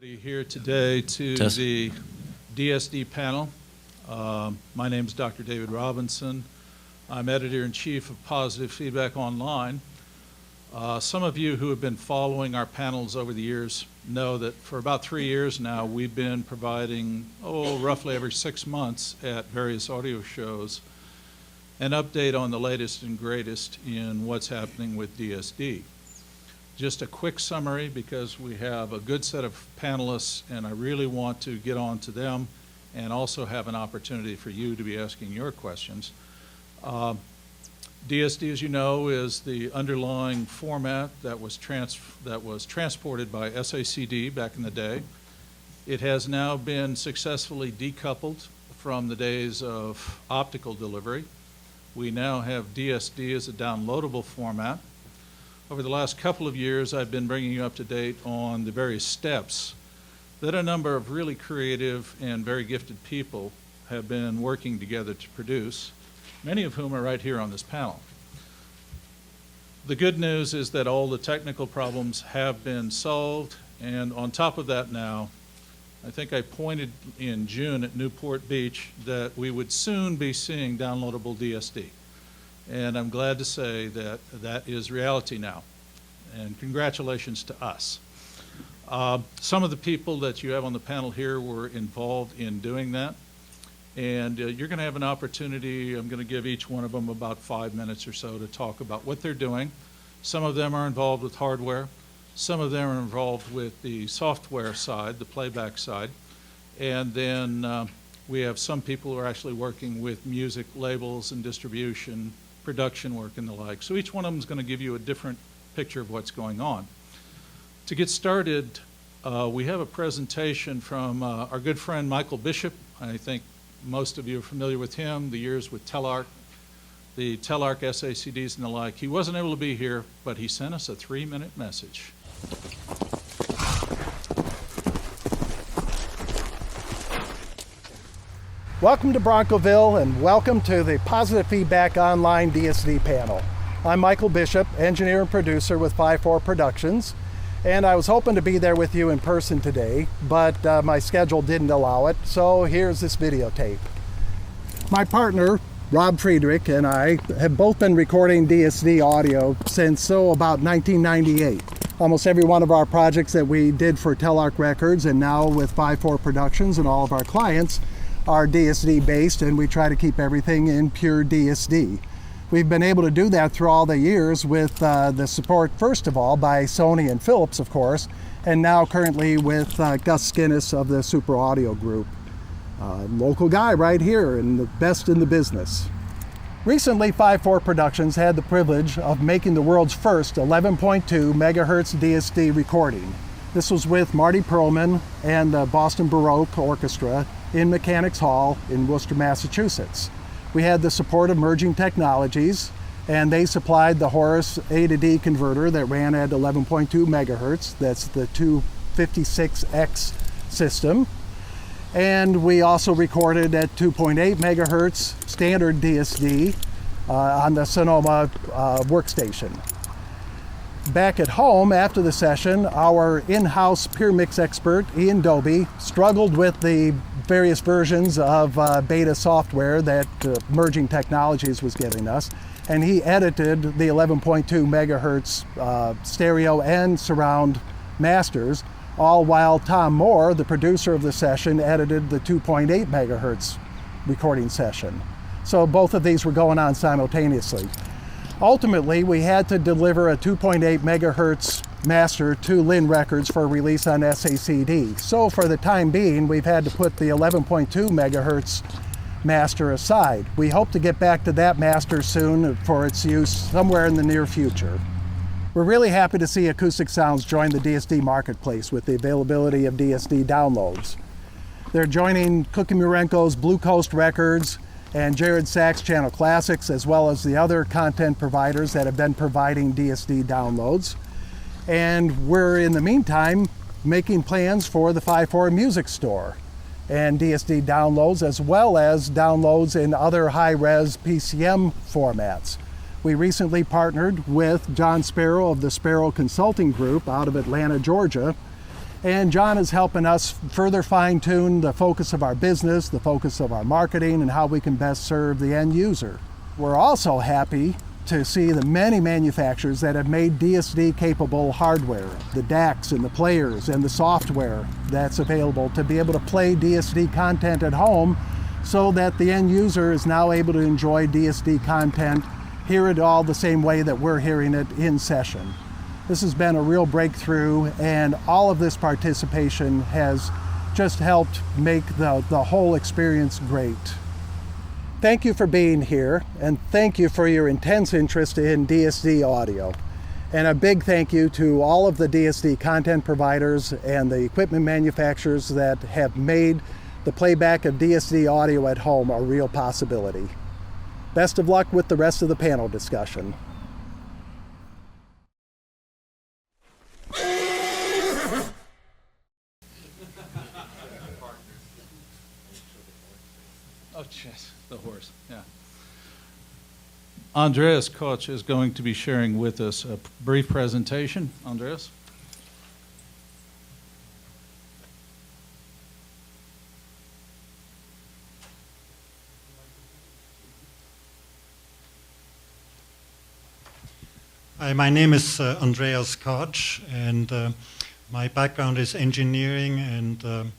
Here today to the DSD panel. My name is Dr. David Robinson. I'm editor-in-chief of Positive Feedback Online. Some of you who have been following our panels over the years know that for about 3 years now we've been providing, roughly every 6 months at various audio shows, an update on the latest and greatest in what's happening with DSD. Just a quick summary because we have a good set of panelists and I really want to get on to them and also have an opportunity for you to be asking your questions. DSD, as you know, is the underlying format that was transported by SACD back in the day. It has now been successfully decoupled from the days of optical delivery. We now have DSD as a downloadable format. Over the last couple of years, I've been bringing you up to date on the various steps that a number of really creative and very gifted people have been working together to produce, many of whom are right here on this panel. The good news is that all the technical problems have been solved, and on top of that now, I think I pointed in June at Newport Beach that we would soon be seeing downloadable DSD. And I'm glad to say that that is reality now. And congratulations to us. Some of the people that you have on the panel here were involved in doing that. And you're going to have an opportunity. I'm going to give each one of them about 5 minutes or so to talk about what they're doing. Some of them are involved with hardware. Some of them are involved with the software side, the playback side. And then we have some people who are actually working with music labels and distribution, production work and the like. So each one of them is going to give you a different picture of what's going on. To get started, we have a presentation from our good friend Michael Bishop. I think most of you are familiar with him, the years with Telarc, the Telarc SACDs and the like. He wasn't able to be here, but he sent us a 3-minute message. Welcome to Broncoville and welcome to the Positive Feedback Online DSD panel. I'm Michael Bishop, engineer and producer with 5-4 Productions, and I was hoping to be there with you in person today, but my schedule didn't allow it, so here's this videotape. My partner, Rob Friedrich, and I have both been recording DSD audio since about 1998. Almost every one of our projects that we did for Telarc Records and now with 5-4 Productions and all of our clients are DSD based, and we try to keep everything in pure DSD. We've been able to do that through all the years with the support, first of all, by Sony and Philips, of course, and now currently with Gus Skinnis of the Super Audio Group. Local guy right here and the best in the business. Recently, 5-4 Productions had the privilege of making the world's first 11.2 megahertz DSD recording. This was with Marty Perlman and the Boston Baroque Orchestra in Mechanics Hall in Worcester, Massachusetts. We had the support of Merging Technologies, and they supplied the Horus A to D converter that ran at 11.2 megahertz. That's the 256X system. And we also recorded at 2.8 megahertz standard DSD on the Sonoma workstation. Back at home after the session, our in-house Pure Mix expert, Ian Doby, struggled with the various versions of beta software that Merging Technologies was giving us, and he edited the 11.2 megahertz stereo and surround masters, all while Tom Moore, the producer of the session, edited the 2.8 megahertz recording session. So both of these were going on simultaneously. Ultimately, we had to deliver a 2.8 megahertz master to Linn Records for release on SACD. So for the time being, we've had to put the 11.2 megahertz master aside. We hope to get back to that master soon for its use somewhere in the near future. We're really happy to see Acoustic Sounds join the DSD marketplace with the availability of DSD downloads. They're joining Cookie Murenko's Blue Coast Records and Jared Sachs Channel Classics, as well as the other content providers that have been providing DSD downloads. And we're, in the meantime, making plans for the 5-4 Music Store and DSD downloads, as well as downloads in other high-res PCM formats. We recently partnered with John Sparrow of the Sparrow Consulting Group out of Atlanta, Georgia, And John is helping us further fine-tune the focus of our business, the focus of our marketing, and how we can best serve the end user. We're also happy to see the many manufacturers that have made DSD capable hardware, the DACs and the players and the software that's available to be able to play DSD content at home, so that the end user is now able to enjoy DSD content, hear it all the same way that we're hearing it in session. This has been a real breakthrough, and all of this participation has just helped make the whole experience great. Thank you for being here, and thank you for your intense interest in DSD audio. And a big thank you to all of the DSD content providers and the equipment manufacturers that have made the playback of DSD audio at home a real possibility. Best of luck with the rest of the panel discussion. Oh, jeez, the horse, yeah. Andreas Koch is going to be sharing with us a brief presentation. Andreas? Hi, my name is Andreas Koch, and my background is engineering and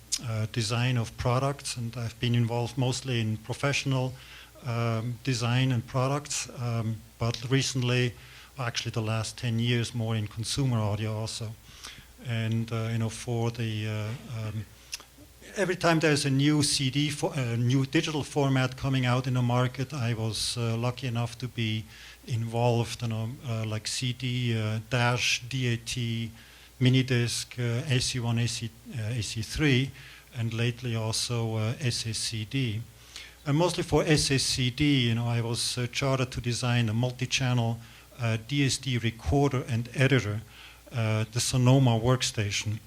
design of products, and I've been involved mostly in professional design and products, but recently, actually the last 10 years, more in consumer audio also. And for the every time there's a new CD, new digital format coming out in the market, I was lucky enough to be involved, like CD, Dash, DAT, Minidisc, AC1, AC3, and lately also SACD. And mostly for SACD, I was chartered to design a multi-channel DSD recorder and editor, the Sonoma workstation.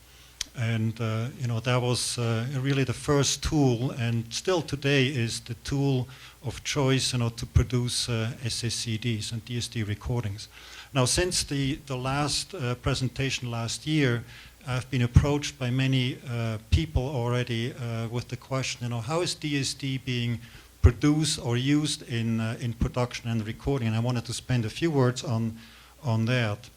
And that was really the first tool, and still today is the tool of choice to produce SACDs and DSD recordings. Now, since the last presentation last year, I've been approached by many people already with the question, how is DSD being produced or used in production and recording? And I wanted to spend a few words on that.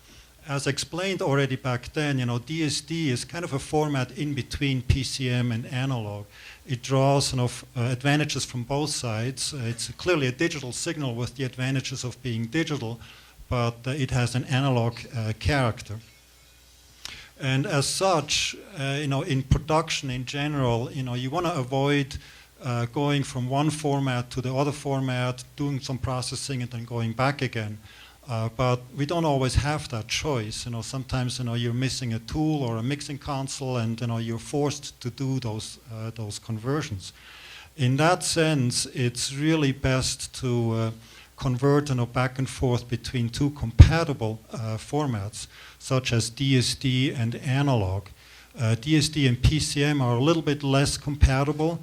As explained already back then, DSD is kind of a format in between PCM and analog. It draws advantages from both sides. It's clearly a digital signal with the advantages of being digital, but it has an analog character. And as such, in production in general, you want to avoid going from one format to the other format, doing some processing and then going back again. But we don't always have that choice. Sometimes you're missing a tool or a mixing console, and you're forced to do those conversions. In that sense, it's really best to convert back and forth between two compatible formats, such as DSD and analog. DSD and PCM are a little bit less compatible.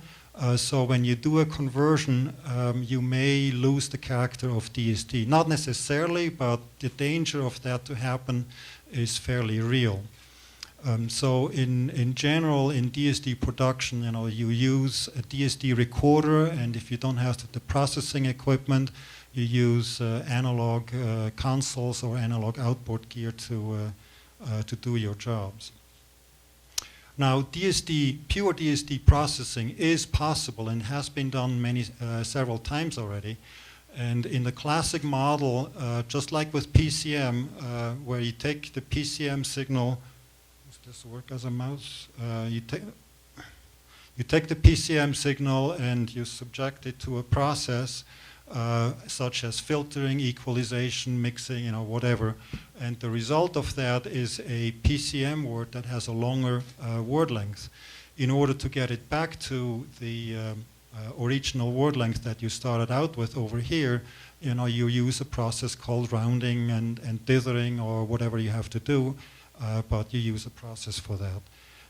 So when you do a conversion, you may lose the character of DSD. Not necessarily, but the danger of that to happen is fairly real. So in general, in DSD production, you use a DSD recorder, and if you don't have the processing equipment, you use analog consoles or analog output gear to do your jobs. Now, pure DSD processing is possible and has been done several times already. And in the classic model, just like with PCM, where you take the PCM signal, does this work as a mouse? You take the PCM signal and you subject it to a process such as filtering, equalization, mixing, whatever. And the result of that is a PCM word that has a longer word length. In order to get it back to the original word length that you started out with over here, you use a process called rounding and dithering or whatever you have to do, but you use a process for that.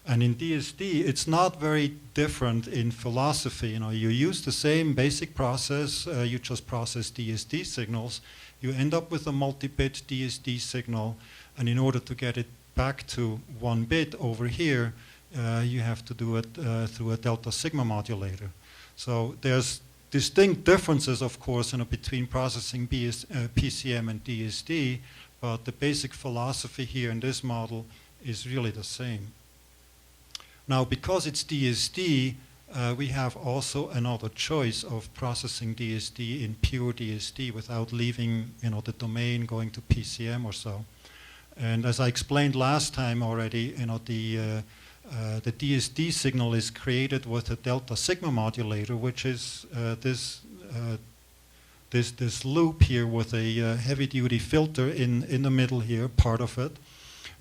And in DSD, it's not very different in philosophy. You use the same basic process, you just process DSD signals. You end up with a multi-bit DSD signal, and in order to get it back to 1 bit over here, you have to do it through a delta sigma modulator. So there's distinct differences, of course, between processing PCM and DSD, but the basic philosophy here in this model is really the same. Now, because it's DSD, we have also another choice of processing DSD in pure DSD without leaving, the domain going to PCM or so. And as I explained last time already, the DSD signal is created with a delta sigma modulator, which is this loop here with a heavy-duty filter in the middle here, part of it.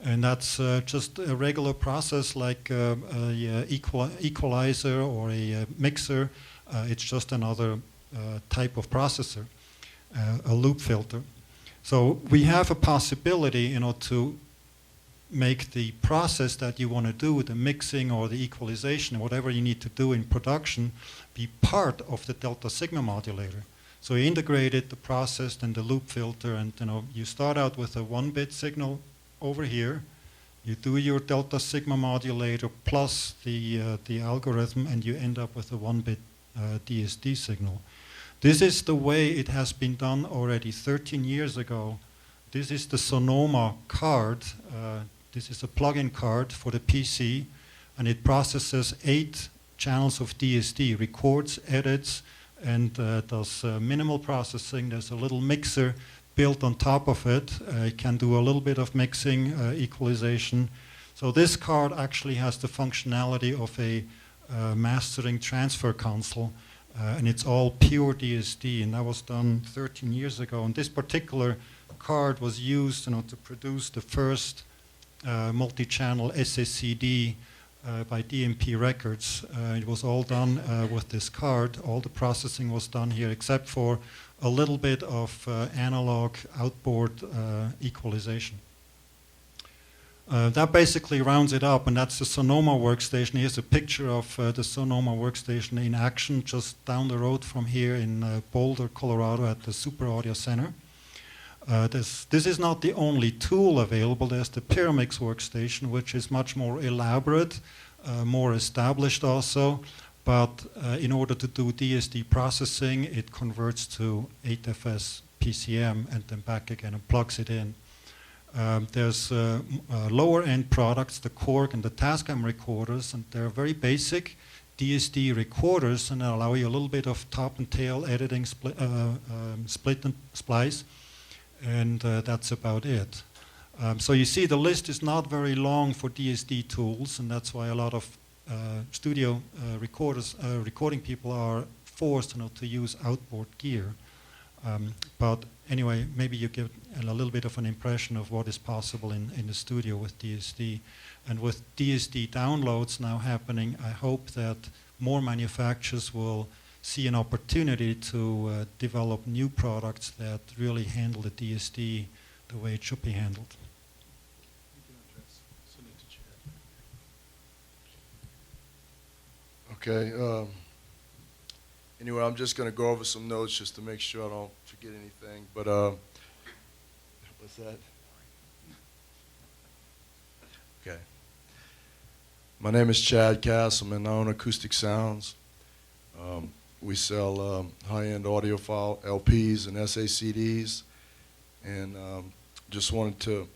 And that's just a regular process like a equalizer or a mixer. It's just another type of processor, a loop filter. So we have a possibility, to make the process that you want to do, the mixing or the equalization, whatever you need to do in production, be part of the delta sigma modulator. So you integrated the process and the loop filter, and you start out with a 1-bit signal over here. You do your delta sigma modulator plus the algorithm, and you end up with a 1-bit DSD signal. This is the way it has been done already 13 years ago. This is the Sonoma card. This is a plug-in card for the PC, and it processes 8 channels of DSD, records, edits, and does minimal processing. There's a little mixer built on top of it. It can do a little bit of mixing, equalization. So this card actually has the functionality of a mastering transfer console, and it's all pure DSD, and that was done 13 years ago. And this particular card was used to produce the first multi-channel SACD by DMP Records. It was all done with this card. All the processing was done here except for a little bit of analog outboard equalization. That basically rounds it up, and that's the Sonoma workstation. Here's a picture of the Sonoma workstation in action just down the road from here in Boulder, Colorado at the Super Audio Center. This is not the only tool available. There's the Pyramix workstation, which is much more elaborate, more established also. But in order to do DSD processing, it converts to 8FS PCM and then back again and plugs it in. There's lower-end products, the Korg and the Tascam recorders, and they're very basic DSD recorders, and they allow you a little bit of top and tail editing, split and splice. And that's about it. So you see the list is not very long for DSD tools, and that's why a lot of studio recording people are forced to use outboard gear. But anyway, maybe you get a little bit of an impression of what is possible in the studio with DSD. And with DSD downloads now happening, I hope that more manufacturers will see an opportunity to develop new products that really handle the DSD the way it should be handled. Okay. Anyway, I'm just going to go over some notes just to make sure I don't forget anything. But what's that? Okay. My name is Chad Kassem, and I own Acoustic Sounds. We sell high-end audiophile LPs and SACDs, and just wanted to,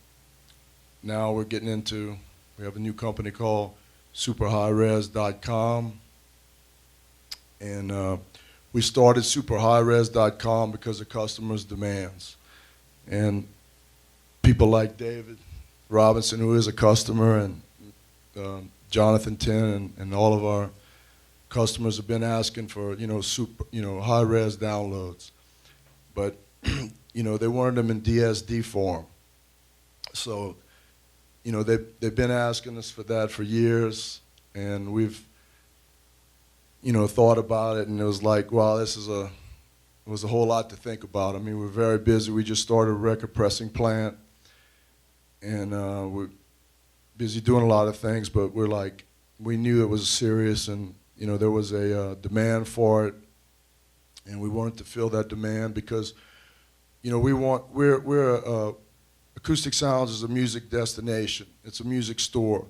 now we're getting into, we have a new company called superhighres.com, and we started superhighres.com because of customers' demands. And people like David Robinson, who is a customer, and Jonathan Tinn, and all of our customers have been asking for, high res downloads, but they wanted them in DSD form. So, they've been asking us for that for years, and we've, thought about it, and it was like, wow, it was a whole lot to think about. I mean, we're very busy. We just started a record pressing plant, and we're busy doing a lot of things, but we knew it was serious, and there was a demand for it, and we wanted to fill that demand because, we're Acoustic Sounds is a music destination. It's a music store.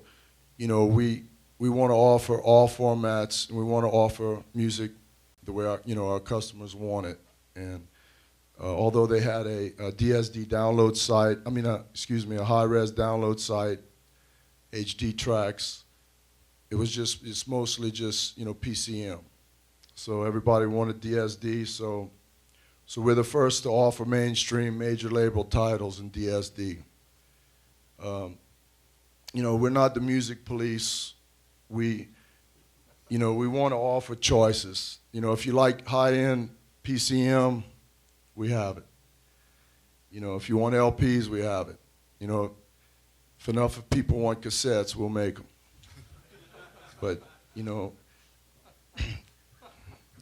You know, we want to offer all formats, and we want to offer music the way our customers want it. And although they had a DSD download site, a high-res download site, HD tracks, it's mostly just PCM. So everybody wanted DSD, so we're the first to offer mainstream major label titles in DSD. We're not the music police. We want to offer choices. If you like high-end PCM, we have it. If you want LPs, we have it. If enough people want cassettes, we'll make them. But,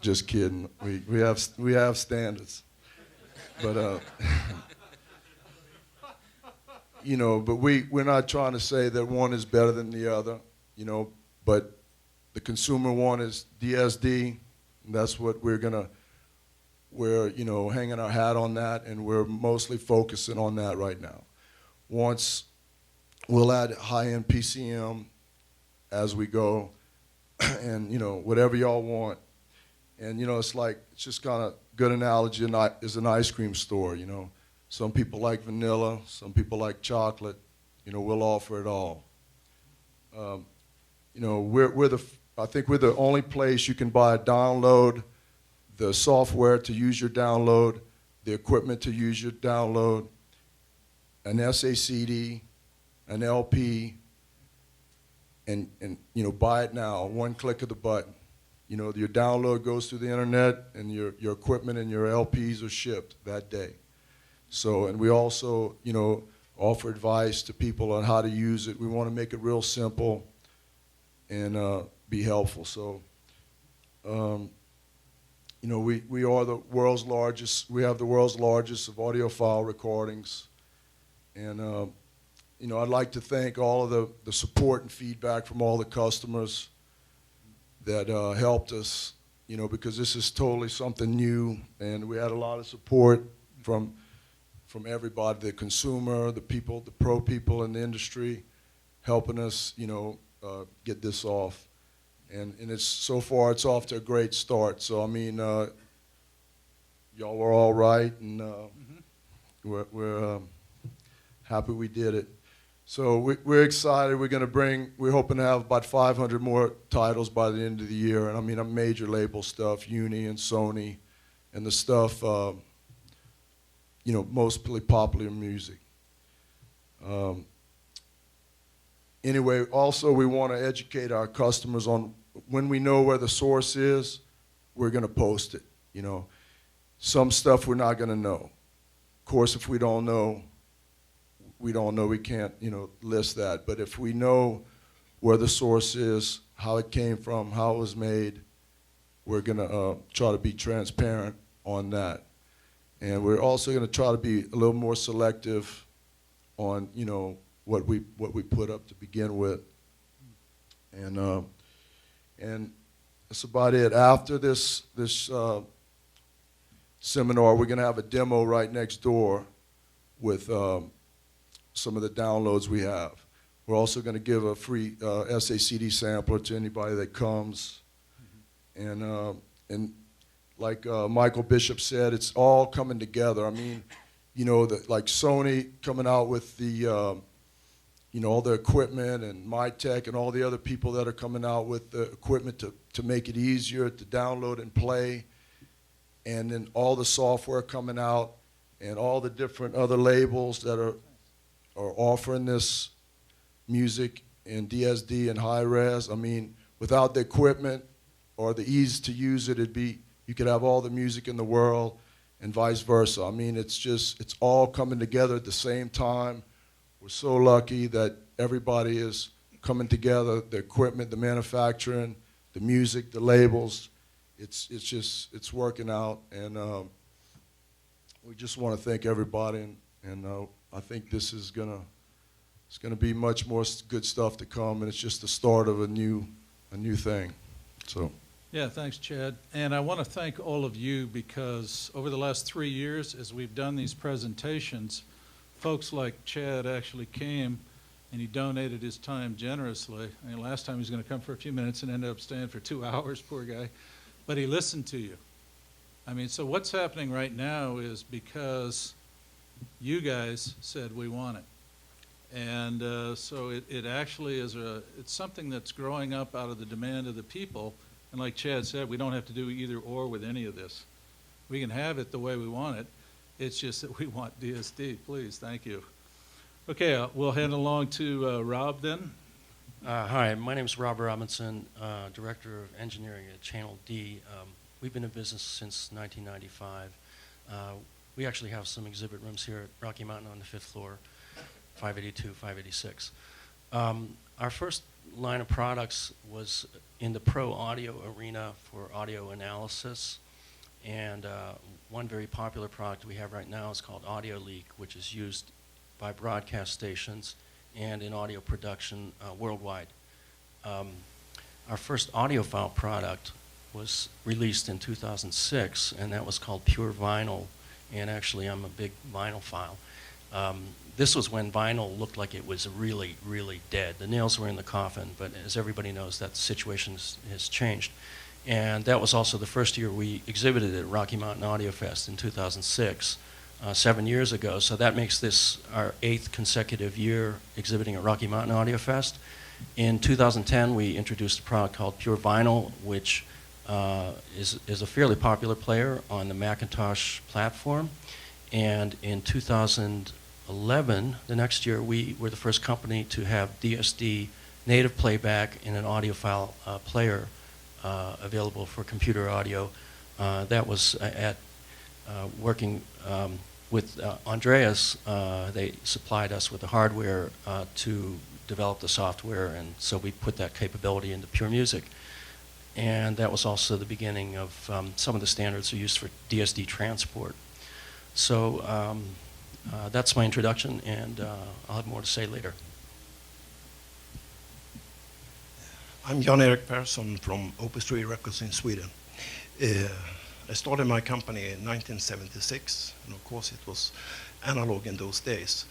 just kidding. We have standards. But but we're not trying to say that one is better than the other, but the consumer one is DSD, and that's what we're hanging our hat on that, and we're mostly focusing on that right now. Once we'll add high-end PCM as we go, and whatever y'all want. And it's just kind of good analogy is an ice cream store. Some people like vanilla, some people like chocolate. We'll offer it all. I think we're the only place you can buy a download, the software to use your download, the equipment to use your download, an SACD, an LP, and buy it now, one click of the button. Your download goes through the internet, and your equipment and your LPs are shipped that day. So, and we also, offer advice to people on how to use it. We want to make it real simple and be helpful. So, we are the world's largest. We have the world's largest of audiophile recordings, and I'd like to thank all of the support and feedback from all the customers that helped us, because this is totally something new, and we had a lot of support from everybody, the consumer, the people, the pro people in the industry, helping us, get this off. And it's so far it's off to a great start. So y'all were all right, and we're happy we did it. So we're excited. We're hoping to have about 500 more titles by the end of the year. And major label stuff, Uni and Sony, and the stuff, mostly popular music. Anyway, also we want to educate our customers on when we know where the source is, we're going to post it. Some stuff we're not going to know. Of course, if we don't know, we can't, list that. But if we know where the source is, how it came from, how it was made, we're going to try to be transparent on that. And we're also going to try to be a little more selective on, what we put up to begin with. And that's about it. After this seminar, we're going to have a demo right next door with some of the downloads we have. We're also going to give a free SACD sampler to anybody that comes. And like Michael Bishop said, it's all coming together. Like Sony coming out with the, all the equipment, and Mytek and all the other people that are coming out with the equipment to make it easier to download and play. And then all the software coming out, and all the different other labels that are offering this music in DSD and high res. Without the equipment or the ease to use it, you could have all the music in the world, and vice versa. It's all coming together at the same time. We're so lucky that everybody is coming together, the equipment, the manufacturing, the music, the labels. It's working out, and we just want to thank everybody, and I think this is it's gonna be much more good stuff to come, and it's just the start of a new thing. So. Yeah, thanks, Chad. And I want to thank all of you, because over the last 3 years, as we've done these presentations, folks like Chad actually came and he donated his time generously. I mean, last time he was going to come for a few minutes and ended up staying for 2 hours, poor guy. But he listened to you. I mean, so what's happening right now is because you guys said we want it. And so it actually is it's something that's growing up out of the demand of the people. And like Chad said, we don't have to do either or with any of this. We can have it the way we want it. It's just that we want DSD, please, thank you. Okay, we'll hand along to Rob then. Hi, my name is Rob Robinson, Director of Engineering at Channel D. We've been in business since 1995. We actually have some exhibit rooms here at Rocky Mountain on the 5th floor, 582, 586. Our first line of products was in the pro audio arena for audio analysis. And one very popular product we have right now is called Audio Leak, which is used by broadcast stations and in audio production worldwide. Our first audiophile product was released in 2006, and that was called Pure Vinyl. And actually, I'm a big vinyl file. This was when vinyl looked like it was really, really dead. The nails were in the coffin, but as everybody knows, that situation has changed. And that was also the first year we exhibited at Rocky Mountain Audio Fest in 2006, 7 years ago. So that makes this our 8th consecutive year exhibiting at Rocky Mountain Audio Fest. In 2010, we introduced a product called Pure Vinyl, which is a fairly popular player on the Macintosh platform. And in 2011, the next year, we were the first company to have DSD native playback in an audiophile player available for computer audio. That was at working with Andreas. They supplied us with the hardware to develop the software, and so we put that capability into Pure Music. And that was also the beginning of some of the standards are used for DSD transport. So that's my introduction, and I'll have more to say later. I'm Jan-Erik Persson from Opus 3 Records in Sweden. I started my company in 1976, and of course it was analog in those days.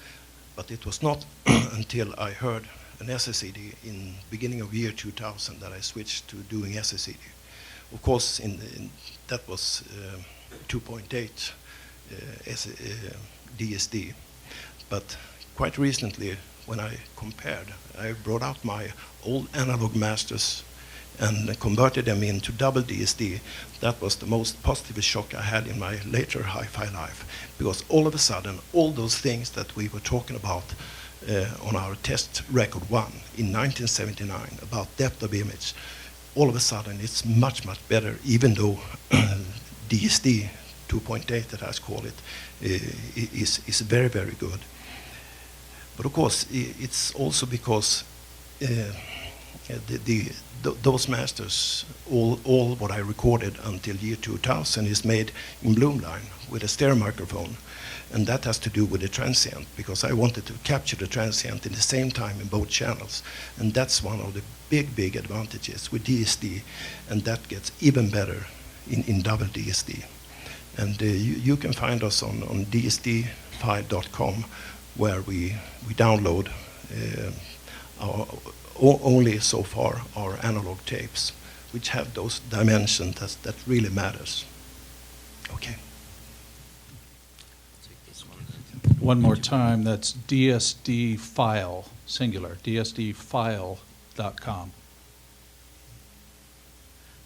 But it was not until I heard an SSCD in beginning of year 2000 that I switched to doing SSCD. Of course, that was 2.8 DSD. But quite recently, when I compared, I brought out my old analog masters and converted them into double DSD. That was the most positive shock I had in my later hi-fi life, because all of a sudden, all those things that we were talking about on our test record 1 in 1979 about depth of image, all of a sudden it's much, much better, even though DSD 2.8, that I call it, is very, very good. But of course, it's also because those masters, all what I recorded until year 2000 is made in Bloomline with a stereo microphone. And that has to do with the transient, because I wanted to capture the transient in the same time in both channels. And that's one of the big, big advantages with DSD. And that gets even better in double DSD. And you can find us on dsdfile.com, where we download only so far our analog tapes, which have those dimensions that really matters. Okay. One more time, that's DSD file, singular, dsdfile.com.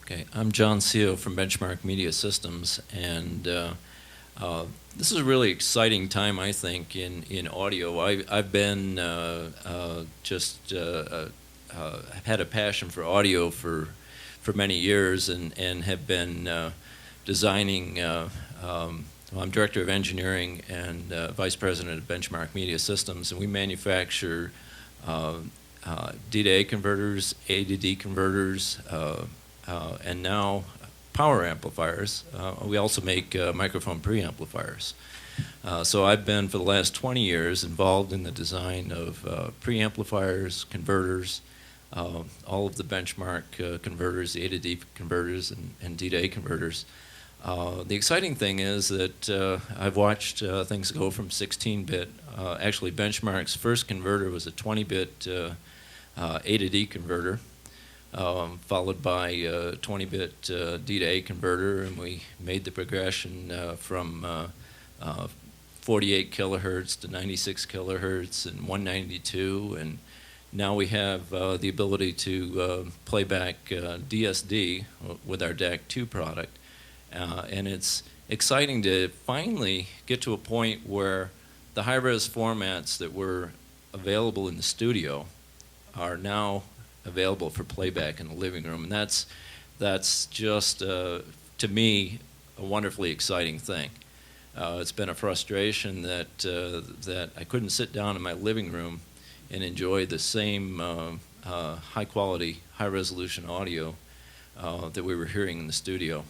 Okay, I'm John Siau from Benchmark Media Systems, and this is a really exciting time, I think, in audio. I've been I've had a passion for audio for many years, and have been designing. I'm Director of Engineering and Vice President of Benchmark Media Systems, and we manufacture D to A converters, A to D converters, and now power amplifiers. We also make microphone preamplifiers. So I've been, for the last 20 years, involved in the design of preamplifiers, converters, all of the benchmark converters, the A to D converters, and D to A converters. The exciting thing is that I've watched things go from 16-bit. Actually, Benchmark's first converter was a 20-bit A to D converter, followed by a 20-bit D to A converter, and we made the progression from 48 kilohertz to 96 kilohertz and 192, and now we have the ability to play back DSD with our DAC2 product. And it's exciting to finally get to a point where the high-res formats that were available in the studio are now available for playback in the living room. And that's just, to me, a wonderfully exciting thing. It's been a frustration that I couldn't sit down in my living room and enjoy the same high-quality, high-resolution audio that we were hearing in the studio.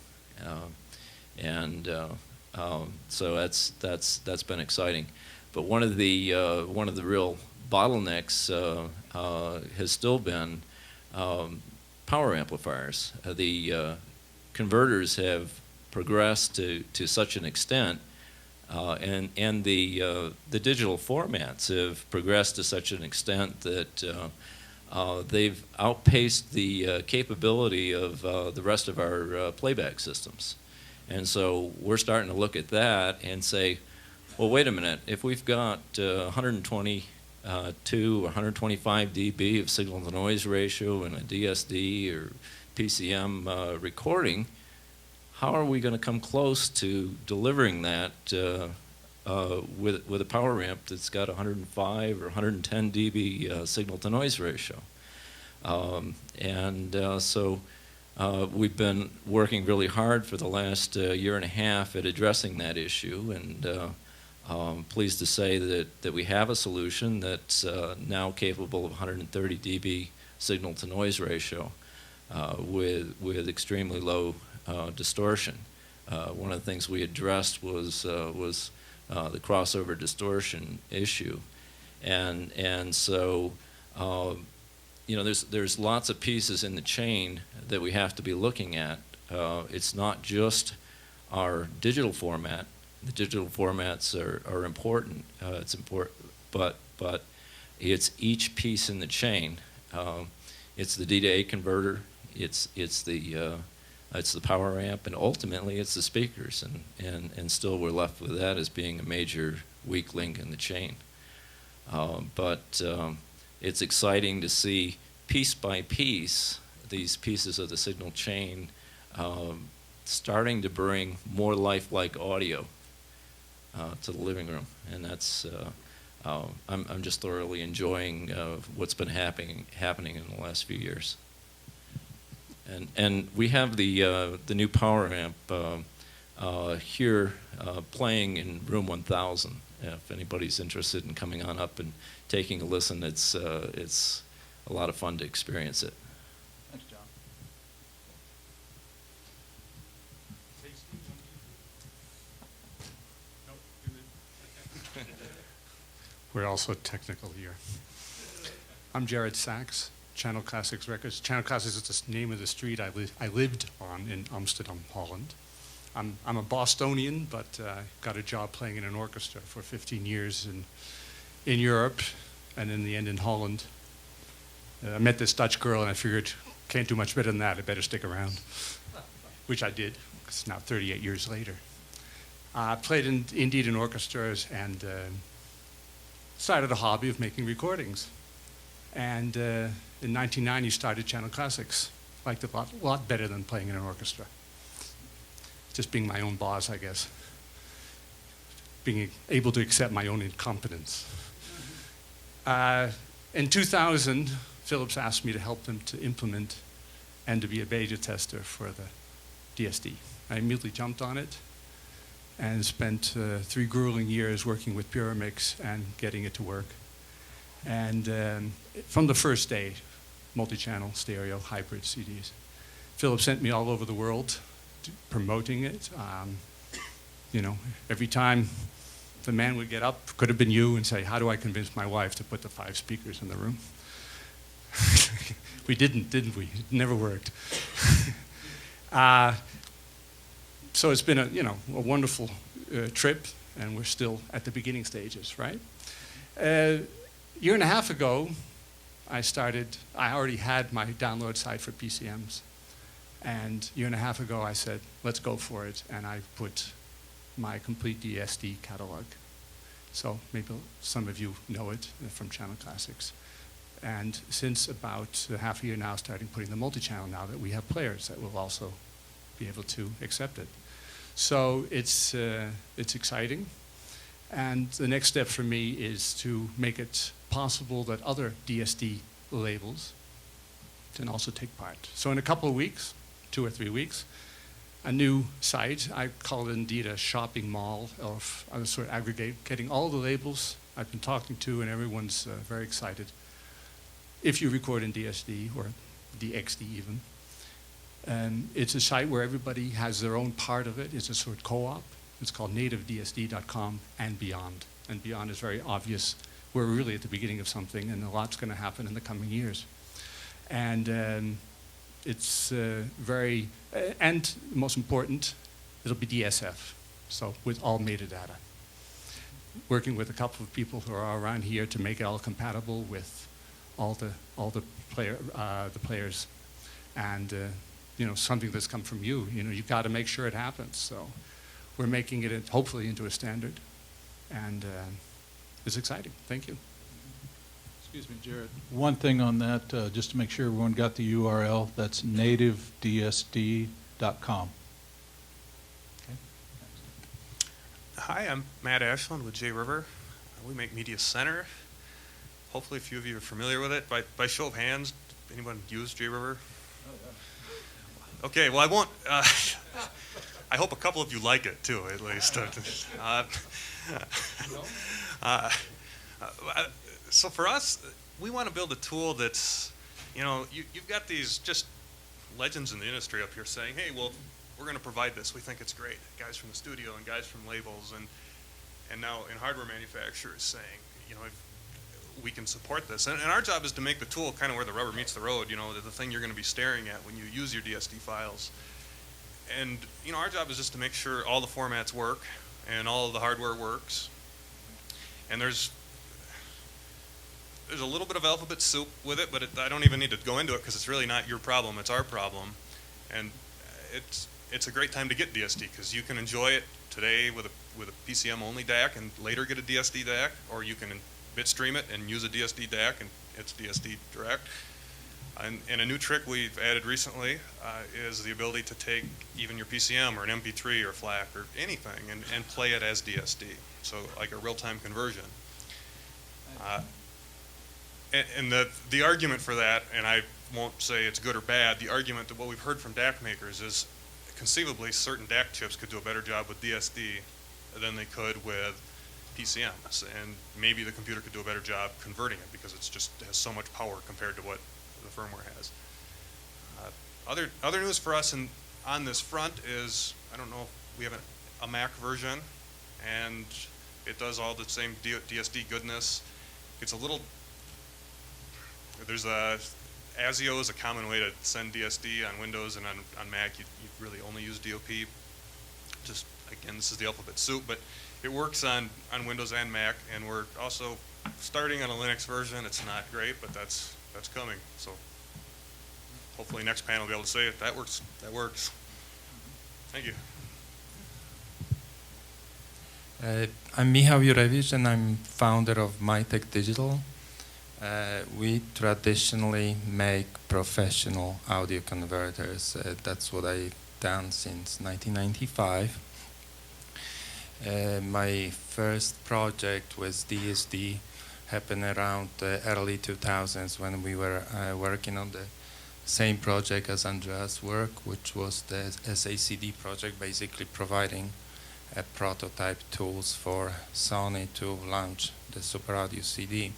So that's been exciting. But one of the real bottlenecks has still been power amplifiers. The converters have progressed to such an extent, and the digital formats have progressed to such an extent that they've outpaced the capability of the rest of our playback systems. And so we're starting to look at that and say, well, wait a minute, if we've got 122 or 125 dB of signal-to-noise ratio in a DSD or PCM recording, how are we going to come close to delivering that with a power amp that's got 105 or 110 dB signal-to-noise ratio? So we've been working really hard for the last year and a half at addressing that issue, and I'm pleased to say that we have a solution that's now capable of 130 dB signal-to-noise ratio with extremely low distortion. One of the things we addressed was the crossover distortion issue, and so there's lots of pieces in the chain that we have to be looking at. It's not just our digital format. The digital formats are important. It's important, but it's each piece in the chain. It's the D to A converter. It's the power amp, and ultimately it's the speakers. And still we're left with that as being a major weak link in the chain. But it's exciting to see piece by piece these pieces of the signal chain starting to bring more lifelike audio to the living room, and that's I'm just thoroughly enjoying what's been happening in the last few years. And we have the new power amp here playing in room 1000. If anybody's interested in coming on up and taking a listen, it's a lot of fun to experience it. Thanks, John. We're also technical here. I'm Jared Sachs, Channel Classics Records. Channel Classics is the name of the street I lived on in Amsterdam, Holland. I'm a Bostonian, but got a job playing in an orchestra for 15 years in Europe, and in the end in Holland. I met this Dutch girl, and I figured, can't do much better than that, I better stick around, which I did. It's now 38 years later. I played indeed in orchestras and started a hobby of making recordings. And in 1990, started Channel Classics. Liked it a lot better than playing in an orchestra. Just being my own boss, I guess. Being able to accept my own incompetence. In 2000, Philips asked me to help them to implement and to be a beta tester for the DSD. I immediately jumped on it and spent 3 grueling years working with Pyramix and getting it to work. And from the first day, multi-channel, stereo, hybrid CDs. Philips sent me all over the world promoting it. Every time the man would get up, could have been you, and say, how do I convince my wife to put the 5 speakers in the room? We didn't we? It never worked. So it's been a wonderful trip, and we're still at the beginning stages, right? A year and a half ago, I already had my download site for PCMs. And a year and a half ago, I said, let's go for it. And I put my complete DSD catalog. So maybe some of you know it from Channel Classics. And since about half a year now, starting putting the multi-channel now that we have players that will also be able to accept it. So it's exciting. And the next step for me is to make it possible that other DSD labels can also take part. So in a couple of weeks, 2 or 3 weeks, a new site, I call it indeed a shopping mall of sort of aggregating all the labels I've been talking to, and everyone's very excited. If you record in DSD or DXD even, it's a site where everybody has their own part of it. It's a sort of co-op. It's called nativedsd.com and beyond. And beyond is very obvious. We're really at the beginning of something, and a lot's going to happen in the coming years. And it's very, and most important, it'll be DSF, so with all metadata. Working with a couple of people who are around here to make it all compatible with all the players, and something that's come from you. You've got to make sure it happens. So we're making it hopefully into a standard, and it's exciting. Thank you. Excuse me, Jared. One thing on that, just to make sure everyone got the URL, that's nativedsd.com. Okay. Hi, I'm Matt Ashland with JRiver. We make Media Center. Hopefully a few of you are familiar with it. By show of hands, anyone use JRiver? Oh, yeah. Okay, well I won't, I hope a couple of you like it too, at least. So for us, we want to build a tool that's, you've got these just legends in the industry up here saying, hey, well, we're going to provide this. We think it's great. Guys from the studio and guys from labels and now in hardware manufacturers saying, we can support this. And our job is to make the tool kind of where the rubber meets the road, the thing you're going to be staring at when you use your DSD files. And, our job is just to make sure all the formats work and all of the hardware works. And there's a little bit of alphabet soup with it, but I don't even need to go into it because it's really not your problem, it's our problem. And it's a great time to get DSD because you can enjoy it today with a PCM only DAC and later get a DSD DAC, or you can bitstream it and use a DSD DAC and it's DSD direct. And a new trick we've added recently is the ability to take even your PCM or an MP3 or FLAC or anything and play it as DSD, so like a real-time conversion. And the argument for that, and I won't say it's good or bad, the argument that what we've heard from DAC makers is conceivably certain DAC chips could do a better job with DSD than they could with PCMs, and maybe the computer could do a better job converting it because it just has so much power compared to what the firmware has. Other news for us on this front is, I don't know if we have a Mac version, and it does all the same DSD goodness. It's a little, ASIO is a common way to send DSD on Windows, and on Mac you really only use DOP. Just, again, this is the alphabet soup, but it works on Windows and Mac, and we're also starting on a Linux version. It's not great, but that's coming. So hopefully next panel will be able to say it. That works. That works. Thank you. I'm Michal Jurewicz, and I'm founder of Mytek Digital. We traditionally make professional audio converters. That's what I've done since 1995. My first project with DSD happened around the early 2000s when we were working on the same project as Andreas' work, which was the SACD project, basically providing prototype tools for Sony to launch the Super Audio CD.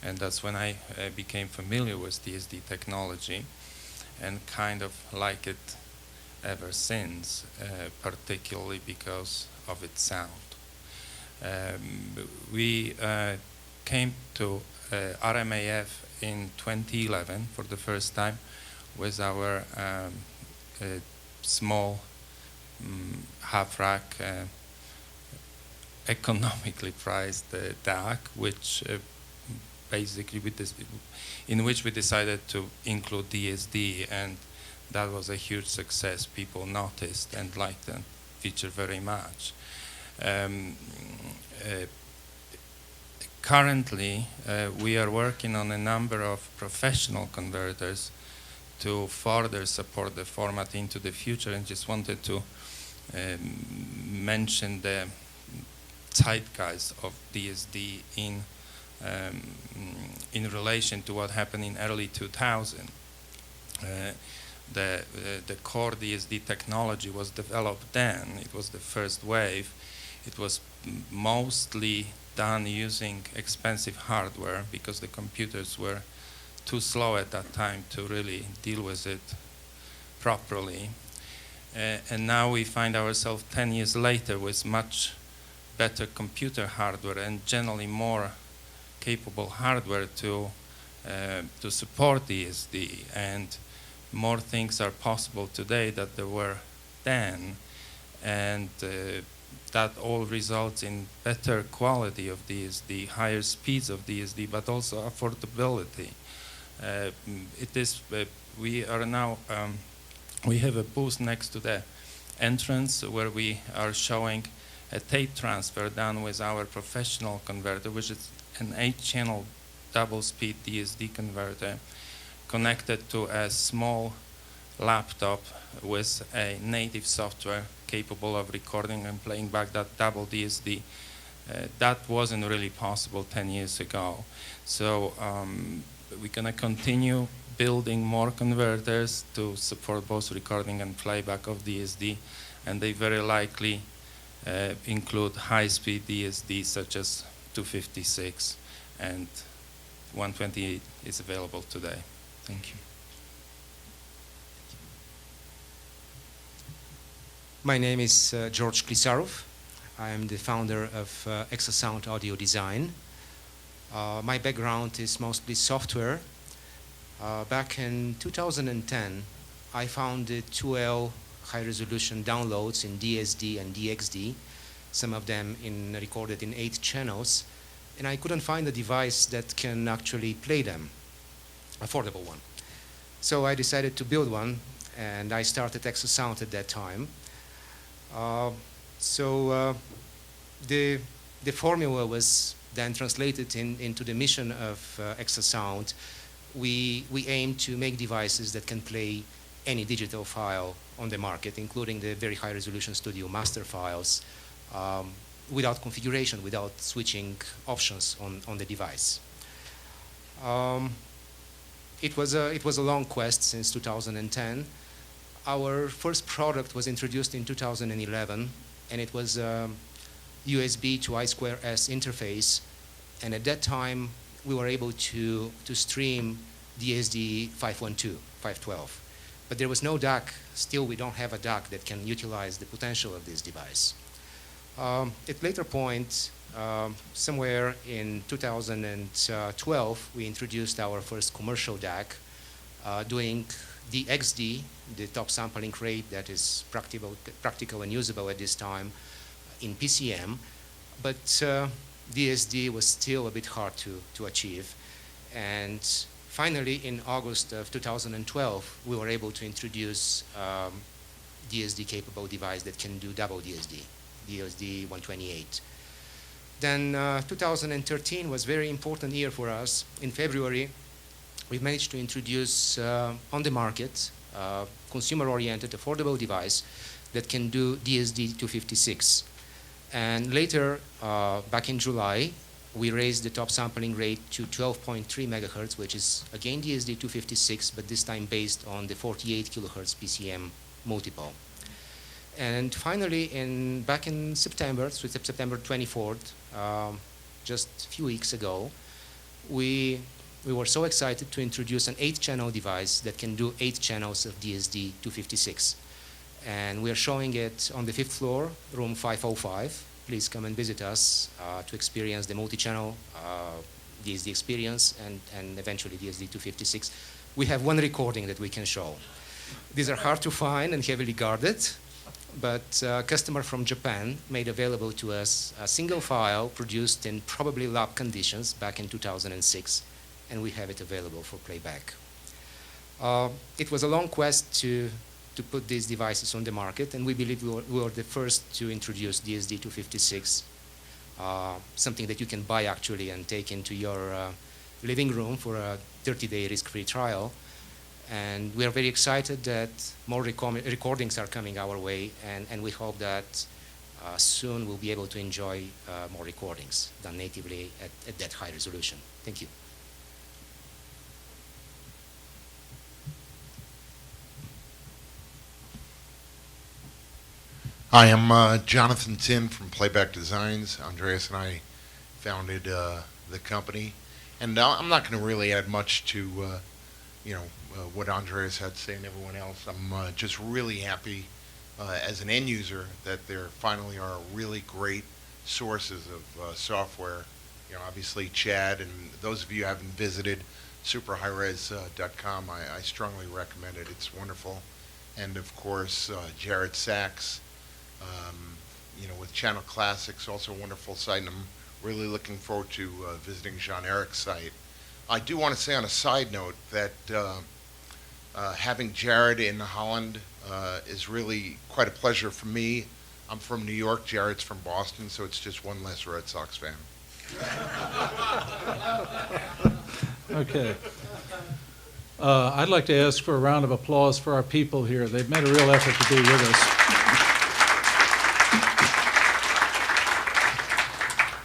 And that's when I became familiar with DSD technology and kind of like it ever since, particularly because of its sound. We came to RMAF in 2011 for the first time with our small half rack economically priced DAC, which basically in which we decided to include DSD, and that was a huge success. People noticed and liked the feature very much. Currently, we are working on a number of professional converters to further support the format into the future, and just wanted to mention the zeitgeist of DSD in relation to what happened in early 2000. The core DSD technology was developed then. It was the first wave. It was mostly done using expensive hardware because the computers were too slow at that time to really deal with it properly. And now we find ourselves 10 years later with much better computer hardware and generally more capable hardware to support DSD, and more things are possible today that there were then, and that all results in better quality of DSD, higher speeds of DSD, but also affordability. It is we are now we have a booth next to the entrance where we are showing a tape transfer done with our professional converter, which is an 8-channel double-speed DSD converter connected to a small laptop with a native software capable of recording and playing back that double DSD. That wasn't really possible 10 years ago. So we're going to continue building more converters to support both recording and playback of DSD, and they very likely include high-speed DSD such as 256, and 128 is available today. Thank you. My name is George Klissarov. I am the founder of exaSound Audio Design. My background is mostly software. Back in 2010, I found the 2L high-resolution downloads in DSD and DXD, some of them recorded in 8 channels, and I couldn't find a device that can actually play them, affordable one. So I decided to build one, and I started exaSound at that time. The formula was then translated into the mission of exaSound. We aim to make devices that can play any digital file on the market, including the very high resolution studio master files, without configuration, without switching options on the device. It was a long quest since 2010. Our first product was introduced in 2011, and it was a USB to I2S interface. And at that time, we were able to stream DSD 512. But there was no DAC. Still, we don't have a DAC that can utilize the potential of this device. At later point, somewhere in 2012, we introduced our first commercial DAC, doing the XD, the top sampling rate that is practical and usable at this time in PCM, but DSD was still a bit hard to achieve. And finally, in August of 2012, we were able to introduce DSD-capable device that can do double DSD, DSD 128. Then 2013 was a very important year for us. In February, we managed to introduce on the market consumer-oriented, affordable device that can do DSD 256. And later, back in July, we raised the top sampling rate to 12.3 megahertz, which is again DSD 256, but this time based on the 48 kilohertz PCM multiple. And finally, back in September, so September 24th, just a few weeks ago, we were so excited to introduce an 8-channel device that can do 8 channels of DSD 256. And we are showing it on the 5th floor, room 505. Please come and visit us to experience the multi-channel DSD experience and eventually DSD 256. We have one recording that we can show. These are hard to find and heavily guarded, but a customer from Japan made available to us a single file produced in probably lab conditions back in 2006, and we have it available for playback. It was a long quest to put these devices on the market, and we believe we were the first to introduce DSD 256, something that you can buy actually and take into your living room for a 30-day risk-free trial. And we are very excited that more recordings are coming our way, and we hope that soon we'll be able to enjoy more recordings done natively at that high resolution. Thank you. Hi, I'm Jonathan Tinn from Playback Designs. Andreas and I founded the company, and I'm not going to really add much to what Andreas had to say and everyone else. I'm just really happy as an end user that there finally are really great sources of software. Obviously Chad, and those of you who haven't visited superhighres.com, I strongly recommend it. It's wonderful. And of course, Jared Sachs, with Channel Classics, also a wonderful site, and I'm really looking forward to visiting Jean-Eric's site. I do want to say on a side note that having Jared in Holland is really quite a pleasure for me. I'm from New York, Jared's from Boston, so it's just one less Red Sox fan. Okay. I'd like to ask for a round of applause for our people here. They've made a real effort to be with us.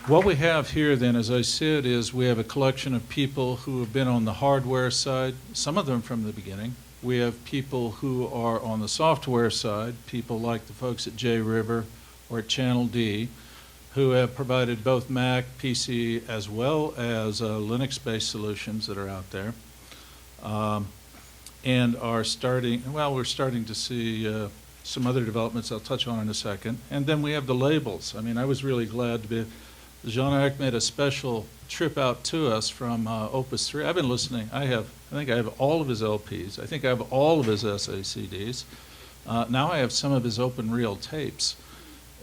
What we have here then, as I said, is we have a collection of people who have been on the hardware side, some of them from the beginning. We have people who are on the software side, people like the folks at JRiver or at Channel D, who have provided both Mac, PC, as well as Linux-based solutions that are out there. And are starting, well, we're starting to see some other developments I'll touch on in a second. And then we have the labels. I mean, I was really glad to be, Jean-Eric made a special trip out to us from Opus 3. I've been listening. I think I have all of his LPs. I think I have all of his SACDs. Now I have some of his open reel tapes.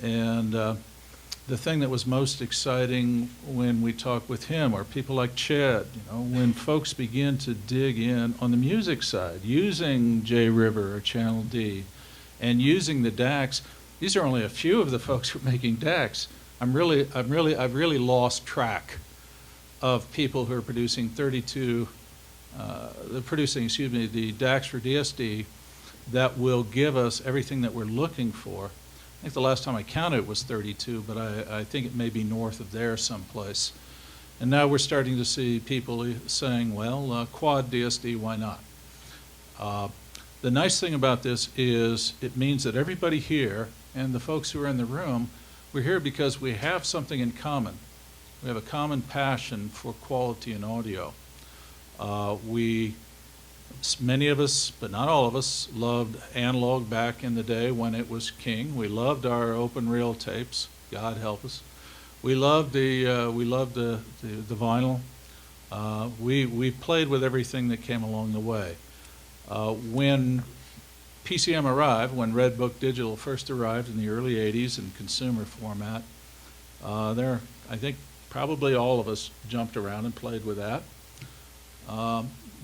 And the thing that was most exciting when we talked with him are people like Chad, when folks begin to dig in on the music side, using JRiver or Channel D, and using the DACs. These are only a few of the folks who are making DACs. I've really lost track of people who are producing the DACs for DSD that will give us everything that we're looking for. I think the last time I counted it was 32, but I think it may be north of there someplace. And now we're starting to see people saying, well, quad DSD, why not? The nice thing about this is it means that everybody here and the folks who are in the room, we're here because we have something in common. We have a common passion for quality in audio. Many of us, but not all of us, loved analog back in the day when it was king. We loved our open reel tapes. God help us. We loved the vinyl. We played with everything that came along the way. When PCM arrived, when Red Book Digital first arrived in the early 80s in consumer format, I think probably all of us jumped around and played with that.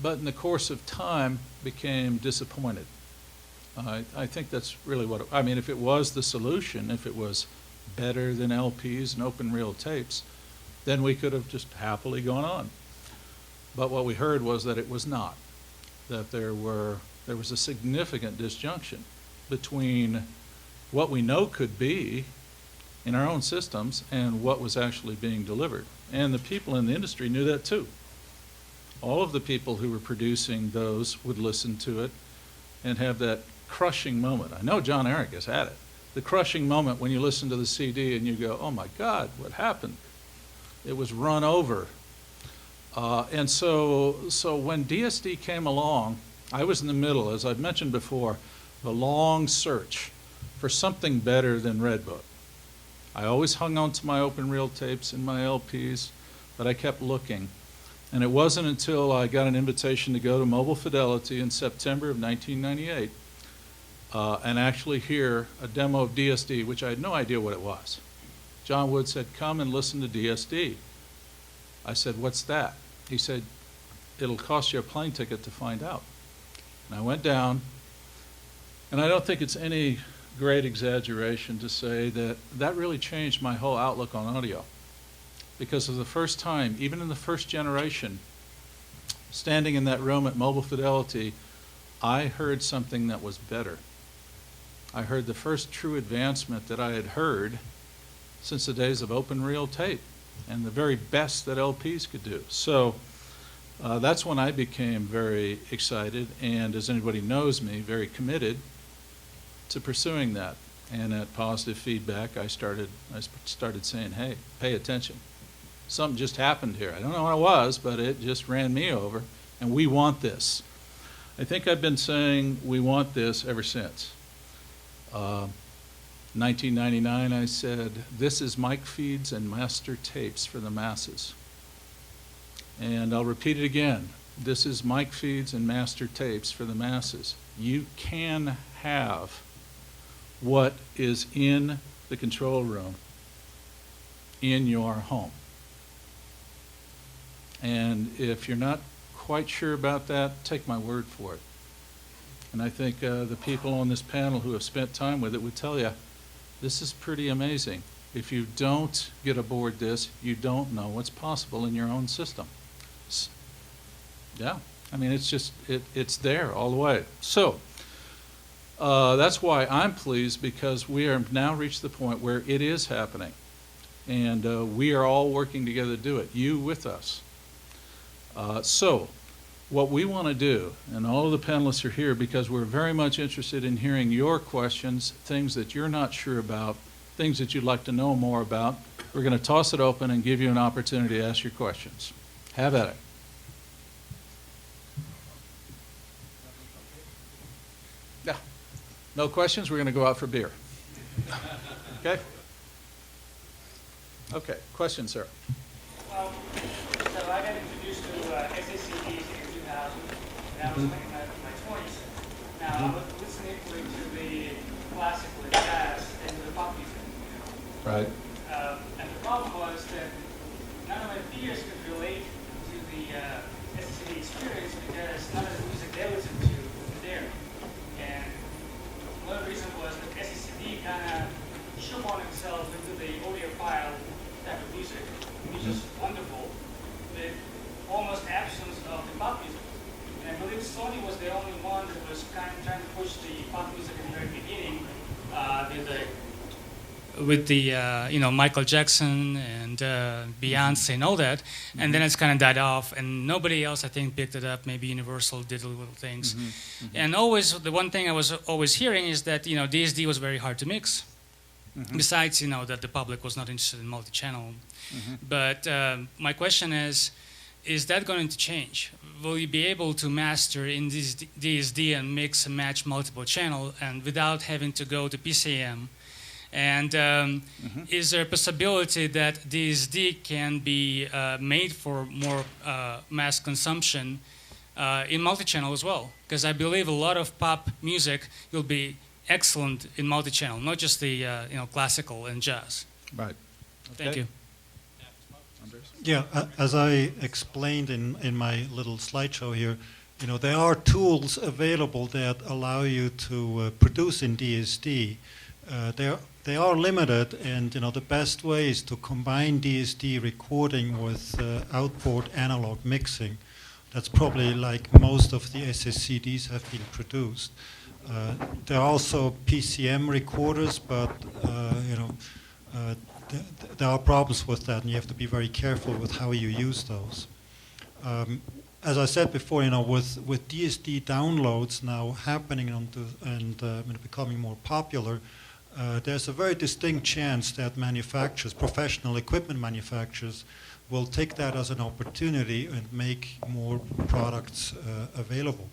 But in the course of time, became disappointed. I think that's really what, if it was the solution, if it was better than LPs and open reel tapes, then we could have just happily gone on. But what we heard was that it was not, that there was a significant disjunction between what we know could be in our own systems and what was actually being delivered. And the people in the industry knew that too. All of the people who were producing those would listen to it and have that crushing moment. I know Jean-Eric has had it. The crushing moment when you listen to the CD and you go, oh my God, what happened? It was run over. And so when DSD came along, I was in the middle, as I've mentioned before, the long search for something better than Red Book. I always hung on to my open reel tapes and my LPs, but I kept looking. And it wasn't until I got an invitation to go to Mobile Fidelity in September of 1998 and actually hear a demo of DSD, which I had no idea what it was. John Wood said, come and listen to DSD. I said, what's that? He said, it'll cost you a plane ticket to find out. And I went down, and I don't think it's any great exaggeration to say that that really changed my whole outlook on audio. Because for the first time, even in the first generation, standing in that room at Mobile Fidelity, I heard something that was better. I heard the first true advancement that I had heard since the days of open reel tape and the very best that LPs could do. So that's when I became very excited and, as anybody knows me, very committed to pursuing that. And at Positive Feedback, I started saying, hey, pay attention. Something just happened here. I don't know what it was, but it just ran me over, and we want this. I think I've been saying we want this ever since. 1999, I said, this is mic feeds and master tapes for the masses. And I'll repeat it again. This is mic feeds and master tapes for the masses. You can have what is in the control room in your home. And if you're not quite sure about that, take my word for it. And I think the people on this panel who have spent time with it would tell you, this is pretty amazing. If you don't get aboard this, you don't know what's possible in your own system. Yeah, I mean, it's just, it's there all the way. So that's why I'm pleased, because we are now reached the point where it is happening. And we are all working together to do it, you with us. So what we want to do, and all of the panelists are here because we're very much interested in hearing your questions, things that you're not sure about, things that you'd like to know more about. We're going to toss it open and give you an opportunity to ask your questions. Have at it. Yeah. No questions? We're going to go out for beer. Okay? Okay. Questions, sir? So I got introduced to exaCDs in 2000, and I was in my 20s. Now I was listening to the classical and jazz and the pop music. Right. And the problem was that none of my peers could relate to the exaCD experience because none of the music they listened to was there. And one reason was that exaCD kind of shoehorned himself into the audiophile type of music, which is wonderful, with almost absence of the pop music. And I believe Sony was the only one that was kind of trying to push the pop music in the very beginning with the you know, Michael Jackson and Beyonce and all that, and then it's kind of died off, and nobody else I think picked it up. Maybe Universal did little things, and always the one thing I was always hearing is that, you know, DSD was very hard to mix. Besides, you know, that the public was not interested in multi-channel. But my question is that going to change? Will you be able to master in this DSD and mix and match multiple channel and without having to go to PCM? And is there a possibility that DSD can be made for more mass consumption in multi-channel as well? Because I believe a lot of pop music will be excellent in multi-channel, not just the you know, classical and jazz. Right. Okay. Thank you. Yeah, as I explained in my little slideshow here, you know, there are tools available that allow you to produce in DSD. They are limited, and you know, the best way is to combine DSD recording with outboard analog mixing. That's probably like most of the SSCDs have been produced. There are also PCM recorders, but you know, there are problems with that, and you have to be very careful with how you use those. As I said before, you know, with DSD downloads now happening and becoming more popular, there's a very distinct chance that manufacturers, professional equipment manufacturers, will take that as an opportunity and make more products available.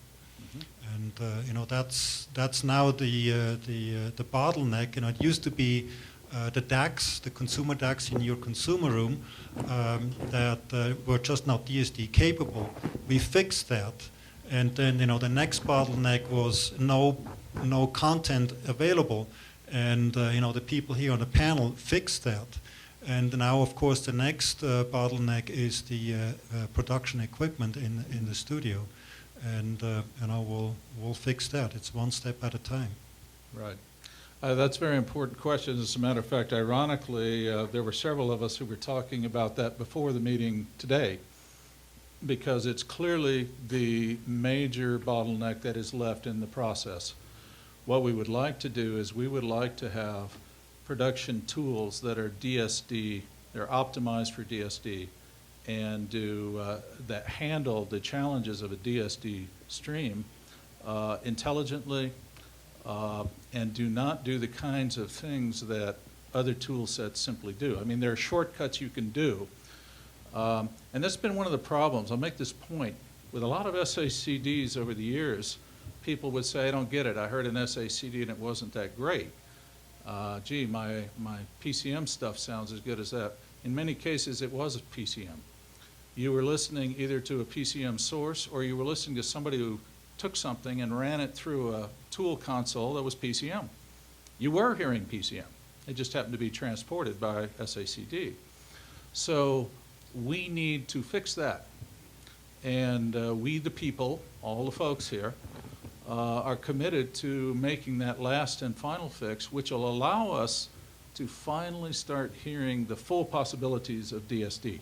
And you know, that's now the bottleneck. You know, it used to be the DACs, the consumer DACs in your consumer room that were just not DSD capable. We fixed that, and then, you know, the next bottleneck was no no content available. And the people here on the panel fixed that. And now, of course, the next bottleneck is the production equipment in the studio. And we'll fix that. It's one step at a time. Right. That's a very important question. As a matter of fact, ironically, there were several of us who were talking about that before the meeting today, because it's clearly the major bottleneck that is left in the process. What we would like to do is we would like to have production tools that are DSD, they're optimized for DSD, and that handle the challenges of a DSD stream intelligently, and do not do the kinds of things that other tool sets simply do. I mean, there are shortcuts you can do. And that's been one of the problems. I'll make this point. With a lot of SACDs over the years, people would say, I don't get it. I heard an SACD and it wasn't that great. Gee, my PCM stuff sounds as good as that. In many cases, it was a PCM. You were listening either to a PCM source or you were listening to somebody who took something and ran it through a tool console that was PCM. You were hearing PCM. It just happened to be transported by SACD. So we need to fix that. And we, the people, all the folks here, are committed to making that last and final fix, which will allow us to finally start hearing the full possibilities of DSD.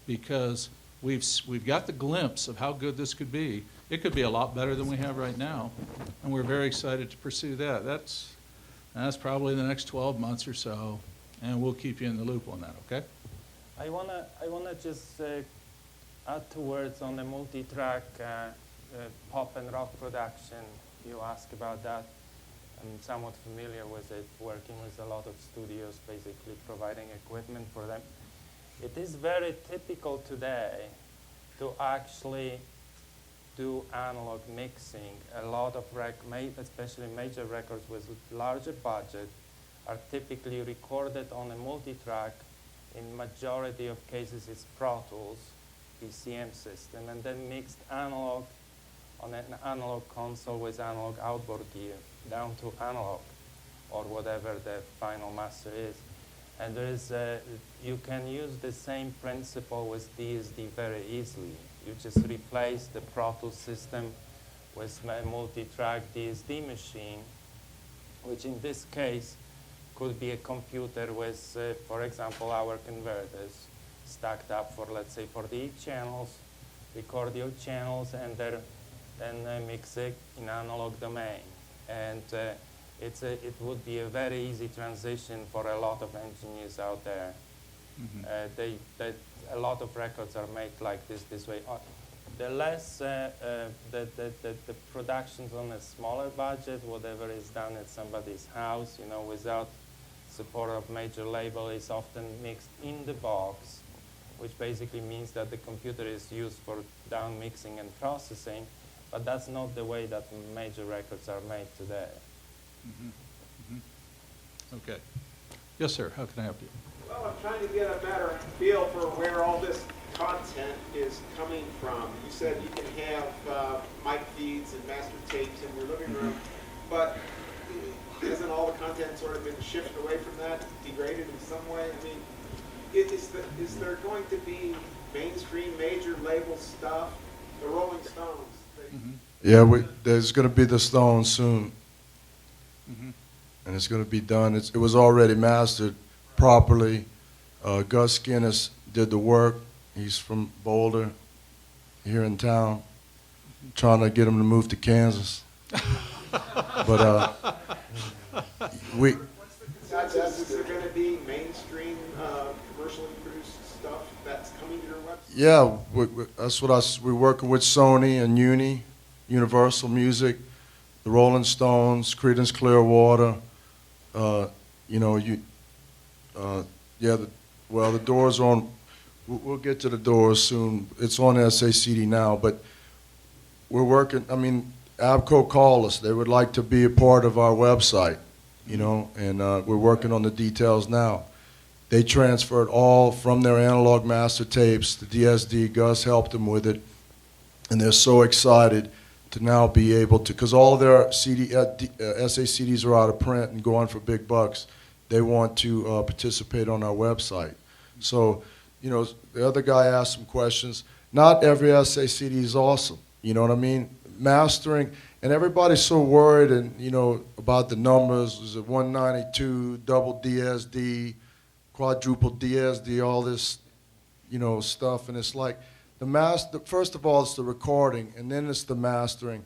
Because we've got the glimpse of how good this could be. It could be a lot better than we have right now, and we're very excited to pursue that. That's probably the next 12 months or so, and we'll keep you in the loop on that, okay? I wanna just add 2 words on the multi-track pop and rock production. You asked about that. I'm somewhat familiar with it, working with a lot of studios, basically providing equipment for them. It is very typical today to actually do analog mixing. A lot of especially major records with larger budget are typically recorded on a multi-track. In majority of cases, it's Pro Tools, PCM system, and then mixed analog on an analog console with analog outboard gear down to analog or whatever the final master is. And there is you can use the same principle with DSD very easily. You just replace the Pro Tools system with a multi-track DSD machine, which in this case could be a computer with, for example, our converters stacked up for, let's say, 48 channels, record your channels, and then mix it in analog domain. And it would be a very easy transition for a lot of engineers out there. Mm-hmm. A lot of records are made like this way. The less the productions on a smaller budget, whatever is done at somebody's house, without support of major label, is often mixed in the box, which basically means that the computer is used for down mixing and processing, but that's not the way that major records are made today. Mm-hmm. Mm-hmm. Okay. Yes, sir. How can I help you? Well, I'm trying to get a better feel for where all this content is coming from. You said you can have mic feeds and master tapes in your living room, but hasn't all the content sort of been shifted away from that, degraded in some way? I mean, is there going to be mainstream major label stuff? The Rolling Stones. Yeah, there's going to be the Stones soon. Mm-hmm. And it's going to be done. It was already mastered properly. Gus Guinness did the work. He's from Boulder, here in town, trying to get him to move to Kansas. But is there going to be mainstream commercially produced stuff that's coming to your website? Yeah, that's what we're working with Sony and Universal Music, the Rolling Stones, Creedence Clearwater. The Doors are on. We'll get to the Doors soon. It's on SACD now, but we're working. I mean, ABCO called us. They would like to be a part of our website, and we're working on the details now. They transferred all from their analog master tapes to DSD. Gus helped them with it, and they're so excited to now be able to, because all their SACDs are out of print and going for big bucks, they want to participate on our website. So, you know, the other guy asked some questions. Not every SACD is awesome, you know what I mean? Mastering, and everybody's so worried and, you know, about the numbers. Is it 192, double DSD, quadruple DSD, all this, you know, stuff, and it's like, first of all, it's the recording, and then it's the mastering,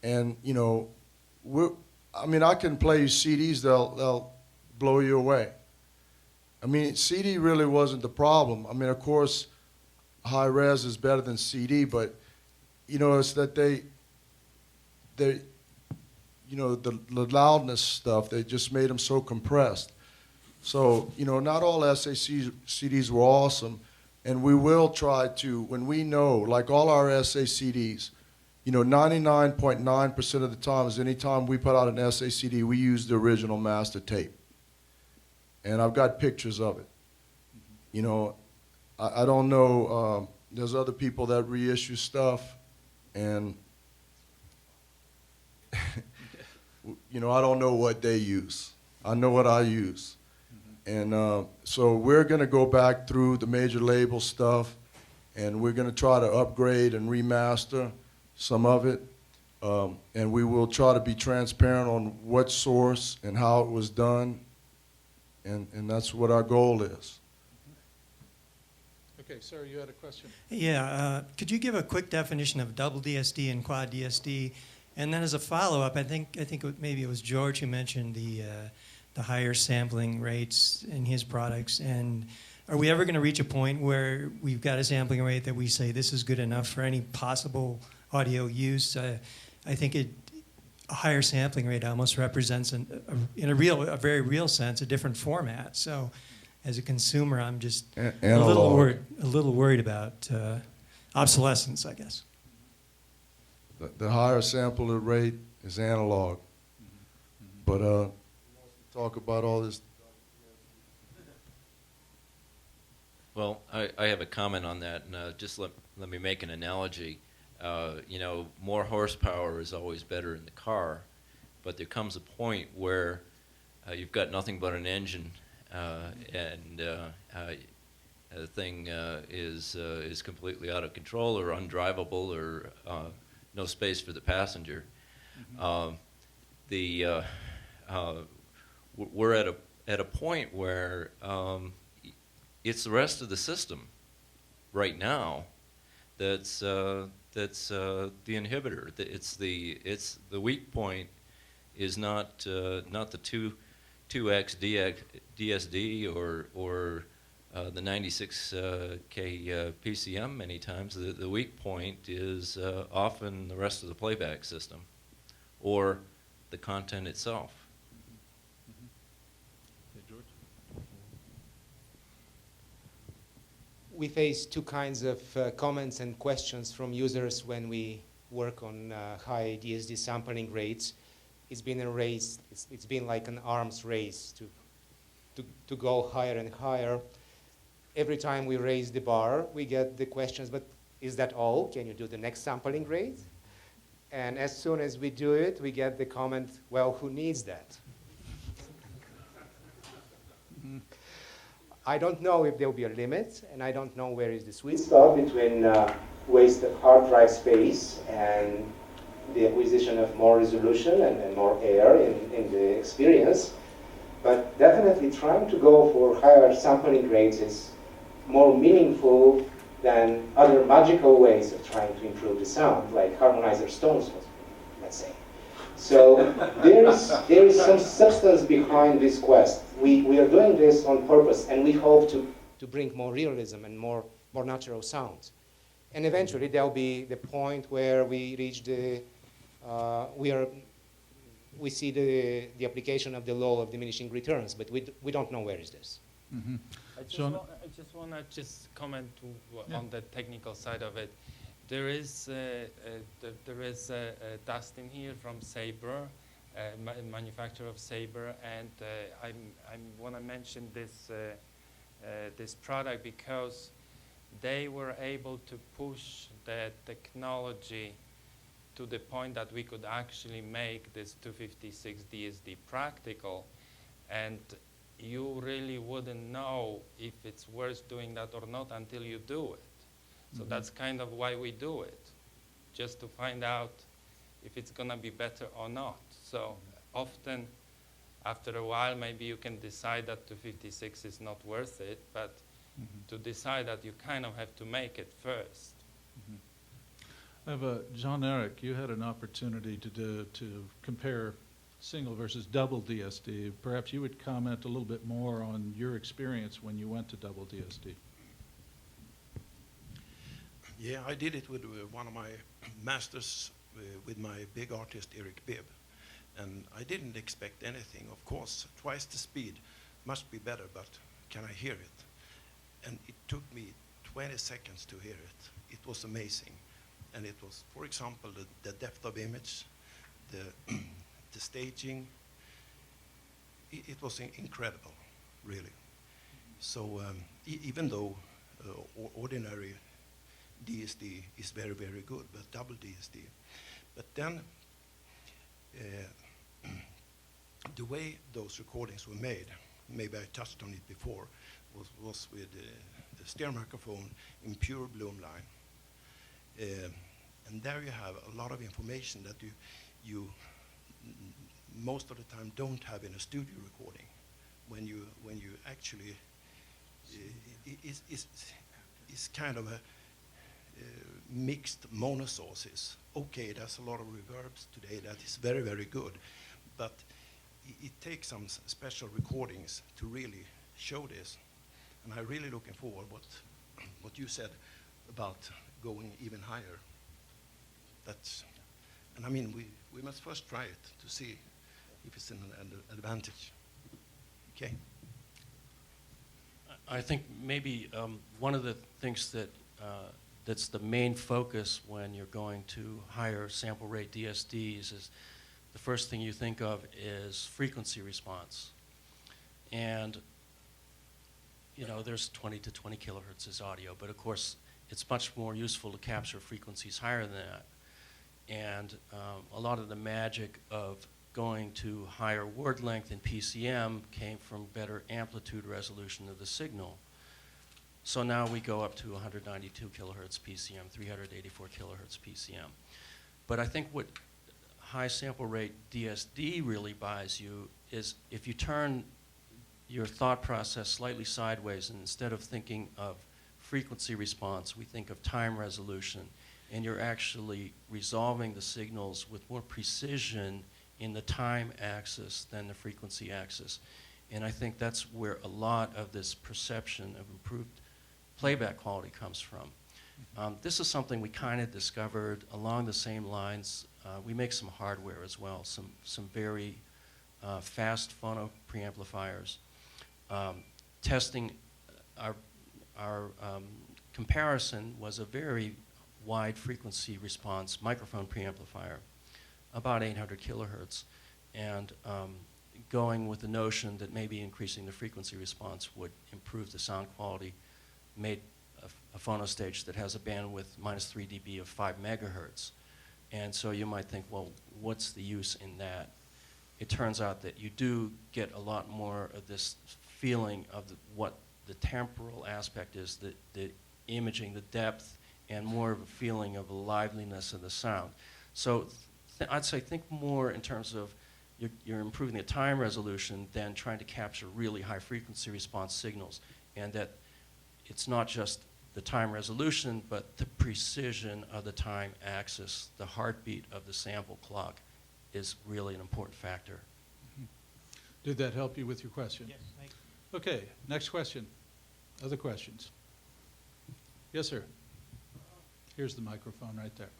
and you know, I mean, I can play you CDs they'll blow you away. I mean, CD really wasn't the problem. I mean, of course, high res is better than CD, but you know, it's that they, you know, the loudness stuff, they just made them so compressed. So you know, not all SACDs were awesome. And we will try to, when we know, like all our SACDs, you know, 99.9% of the time is any time we put out an SACD, we use the original master tape. And I've got pictures of it. You know, I don't know, there's other people that reissue stuff, and, you know, I don't know what they use. I know what I use. And so we're going to go back through the major label stuff, and we're going to try to upgrade and remaster some of it. And we will try to be transparent on what source and how it was done. And that's what our goal is. Okay, sir, you had a question? Yeah, could you give a quick definition of double DSD and quad DSD? And then as a follow-up, I think maybe it was George who mentioned the higher sampling rates in his products. And are we ever going to reach a point where we've got a sampling rate that we say this is good enough for any possible audio use? I think a higher sampling rate almost represents, in a very real sense, a different format. So as a consumer, I'm just a little worried about obsolescence, I guess. The higher sampler rate is analog. But talk about all this. Well, I have a comment on that, and just let me make an analogy. You know, more horsepower is always better in the car, but there comes a point where you've got nothing but an engine, and the thing is completely out of control or undrivable, or no space for the passenger. We're at a point where it's the rest of the system right now that's the inhibitor. It's the weak point is not the 2x DSD or the 96K PCM many times. The weak point is often the rest of the playback system or the content itself. We face two kinds of comments and questions from users when we work on high DSD sampling rates. It's been a race, it's been like an arms race to go higher and higher. Every time we raise the bar, we get the questions, but is that all? Can you do the next sampling rate? And as soon as we do it, we get the comment, well, who needs that? I don't know if there will be a limit, and I don't know where is the sweet spot between waste of hard drive space and the acquisition of more resolution and more air in the experience. But definitely trying to go for higher sampling rates is more meaningful than other magical ways of trying to improve the sound, like harmonizer stones, let's say. So there is some substance behind this quest. We are doing this on purpose, and we hope to bring more realism and more natural sounds. And eventually there'll be the point where we reach we see the application of the law of diminishing returns, but we don't know where is this. Mm-hmm. I just want to comment on the technical side of it. There is Dustin here from Sabre, manufacturer of Sabre, and I want to mention this product because they were able to push the technology to the point that we could actually make this 256 DSD practical, and you really wouldn't know if it's worth doing that or not until you do it. So that's kind of why we do it, just to find out if it's going to be better or not. So often, after a while, maybe you can decide that 256 is not worth it, but to decide that, you kind of have to make it first. I have Jean-Eric, you had an opportunity to compare single versus double DSD. Perhaps you would comment a little bit more on your experience when you went to double DSD. Yeah, I did it with one of my masters, with my big artist, Eric Bibb. And I didn't expect anything. Of course, twice the speed must be better, but can I hear it? And it took me 20 seconds to hear it. It was amazing. And it was, for example, the depth of image, the staging. It was incredible, really. So even though ordinary DSD is very, very good, but double DSD. But then the way those recordings were made, maybe I touched on it before, was with the stereo microphone in pure Bloomline. And there you have a lot of information that you most of the time don't have in a studio recording. When you actually it's kind of a mixed monosources. Okay, there's a lot of reverbs today that is very, very good, but it takes some special recordings to really show this. And I'm really looking forward what you said about going even higher. And I mean, we must first try it to see if it's an advantage. Okay. I think maybe one of the things that that's the main focus when you're going to higher sample rate DSDs is the first thing you think of is frequency response. And you know, there's 20 to 20 kilohertz is audio, but of course it's much more useful to capture frequencies higher than that. And a lot of the magic of going to higher word length in PCM came from better amplitude resolution of the signal. So now we go up to 192 kilohertz PCM, 384 kilohertz PCM. But I think what high sample rate DSD really buys you is if you turn your thought process slightly sideways, and instead of thinking of frequency response, we think of time resolution, and you're actually resolving the signals with more precision in the time axis than the frequency axis. And I think that's where a lot of this perception of improved playback quality comes from. This is something we kind of discovered along the same lines. We make some hardware as well, some very fast phono preamplifiers. Testing our comparison was a very wide frequency response microphone preamplifier, about 800 kilohertz, and going with the notion that maybe increasing the frequency response would improve the sound quality, made a phono stage that has a bandwidth minus 3 dB of 5 megahertz. And so you might think, well, what's the use in that? It turns out that you do get a lot more of this feeling of what the temporal aspect is, the imaging, the depth, and more of a feeling of a liveliness of the sound. So I'd say think more in terms of you're improving the time resolution than trying to capture really high frequency response signals, and that it's not just the time resolution, but the precision of the time axis, the heartbeat of the sample clock is really an important factor. Did that help you with your question? Yes, thank you. Okay, next question. Other questions? Yes, sir. Here's the microphone right there.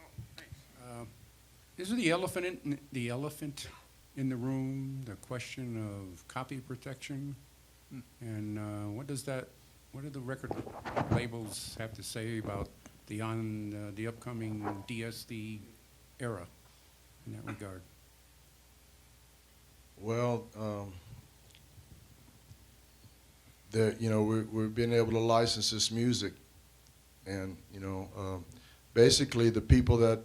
Isn't the elephant in the room the question of copy protection? And what do the record labels have to say about the upcoming DSD era in that regard? Well, we've been able to license this music, and basically the people that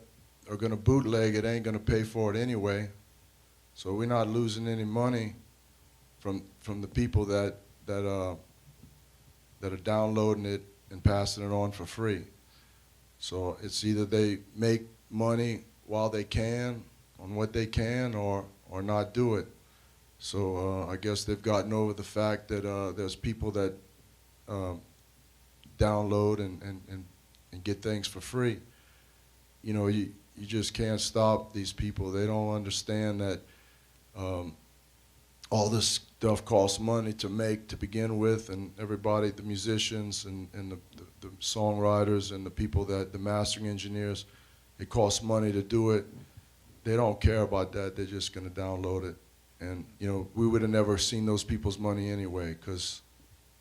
are going to bootleg it ain't going to pay for it anyway. So we're not losing any money from the people that are downloading it and passing it on for free. So it's either they make money while they can on what they can, or not do it. So I guess they've gotten over the fact that there's people that download and get things for free. You know, you just can't stop these people. They don't understand that all this stuff costs money to make to begin with, and everybody, the musicians and the songwriters and the people that, the mastering engineers, it costs money to do it. They don't care about that. They're just going to download it. And, you know, we would have never seen those people's money anyway, because,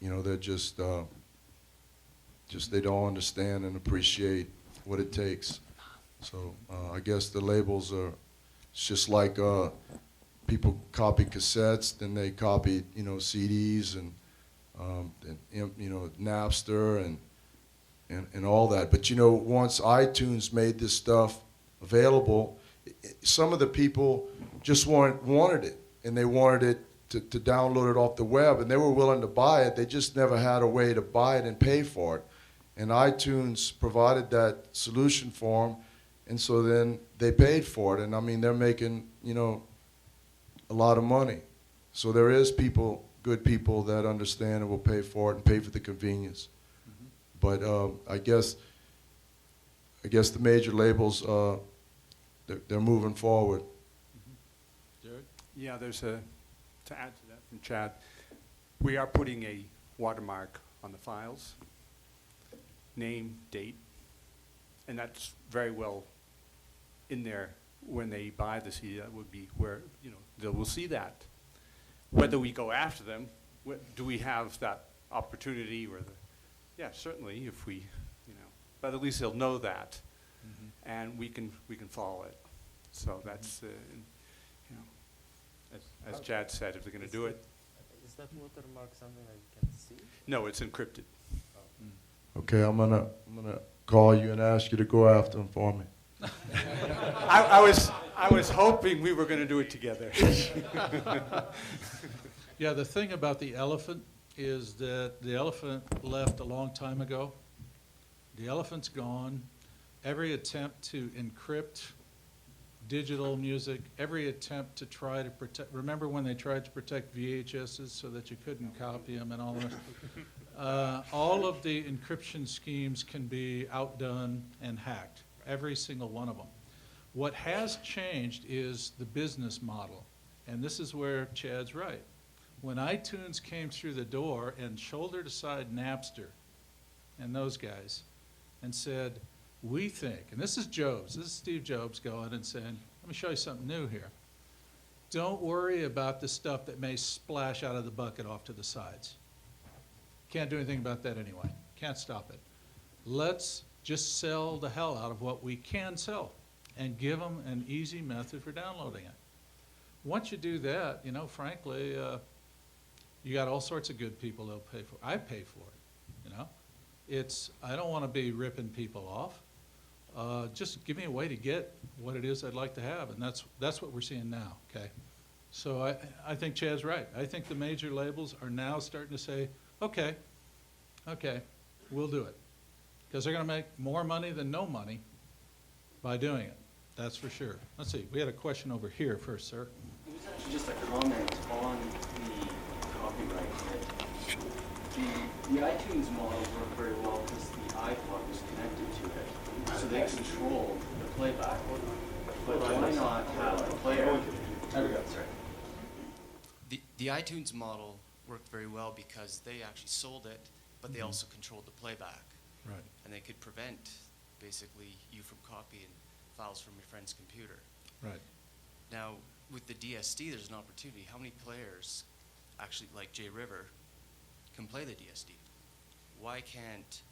you know, they're just they don't understand and appreciate what it takes. So I guess the labels are, it's just like people copy cassettes, then they copy, you know, CDs and you know, Napster and all that. But, you know, once iTunes made this stuff available, some of the people just wanted it, and they wanted it to download it off the web, and they were willing to buy it. They just never had a way to buy it and pay for it. And iTunes provided that solution for them, and so then they paid for it. And I mean, they're making, you know, a lot of money. So there is people, good people that understand and will pay for it and pay for the convenience. But I guess the major labels, they're moving forward. Jared? Yeah, there's to add to that from Chad, we are putting a watermark on the files, name, date, and that's very well in there when they buy the CD. That would be where, you know, they will see that. Whether we go after them, do we have that opportunity, or yeah, certainly if we, you know, but at least they'll know that, and we can follow it. So that's, you know, as Chad said, if they're going to do it. Is that watermark something that you can see? No, it's encrypted. Okay, I'm gonna call you and ask you to go after them for me. I was hoping we were going to do it together. Yeah, the thing about the elephant is that the elephant left a long time ago. The elephant's gone. Every attempt to encrypt digital music, every attempt to try to protect, remember when they tried to protect VHSs so that you couldn't copy them and all that? All of the encryption schemes can be outdone and hacked, every single one of them. What has changed is the business model, and this is where Chad's right. When iTunes came through the door and shouldered aside Napster and those guys and said, we think, and this is Steve Jobs going and saying, let me show you something new here. Don't worry about the stuff that may splash out of the bucket off to the sides. Can't do anything about that anyway. Can't stop it. Let's just sell the hell out of what we can sell and give them an easy method for downloading it. Once you do that, you know, frankly, you got all sorts of good people that'll pay for it. I pay for it, you know. I don't want to be ripping people off. Just give me a way to get what it is I'd like to have, and that's what we're seeing now, okay? So I think Chad's right. I think the major labels are now starting to say, okay, we'll do it. Because they're going to make more money than no money by doing it. That's for sure. Let's see. We had a question over here first, sir. It was actually just a comment on the copyright hit. The iTunes model worked very well because the iPod was connected to it. So they control the playback. But why not have a player? There we go. Sorry. The iTunes model worked very well because they actually sold it, but they also controlled the playback. Right. And they could prevent, basically, you from copying files from your friend's computer. Right. Now, with the DSD, there's an opportunity. How many players, actually, like JRiver, can play the DSD? Why can't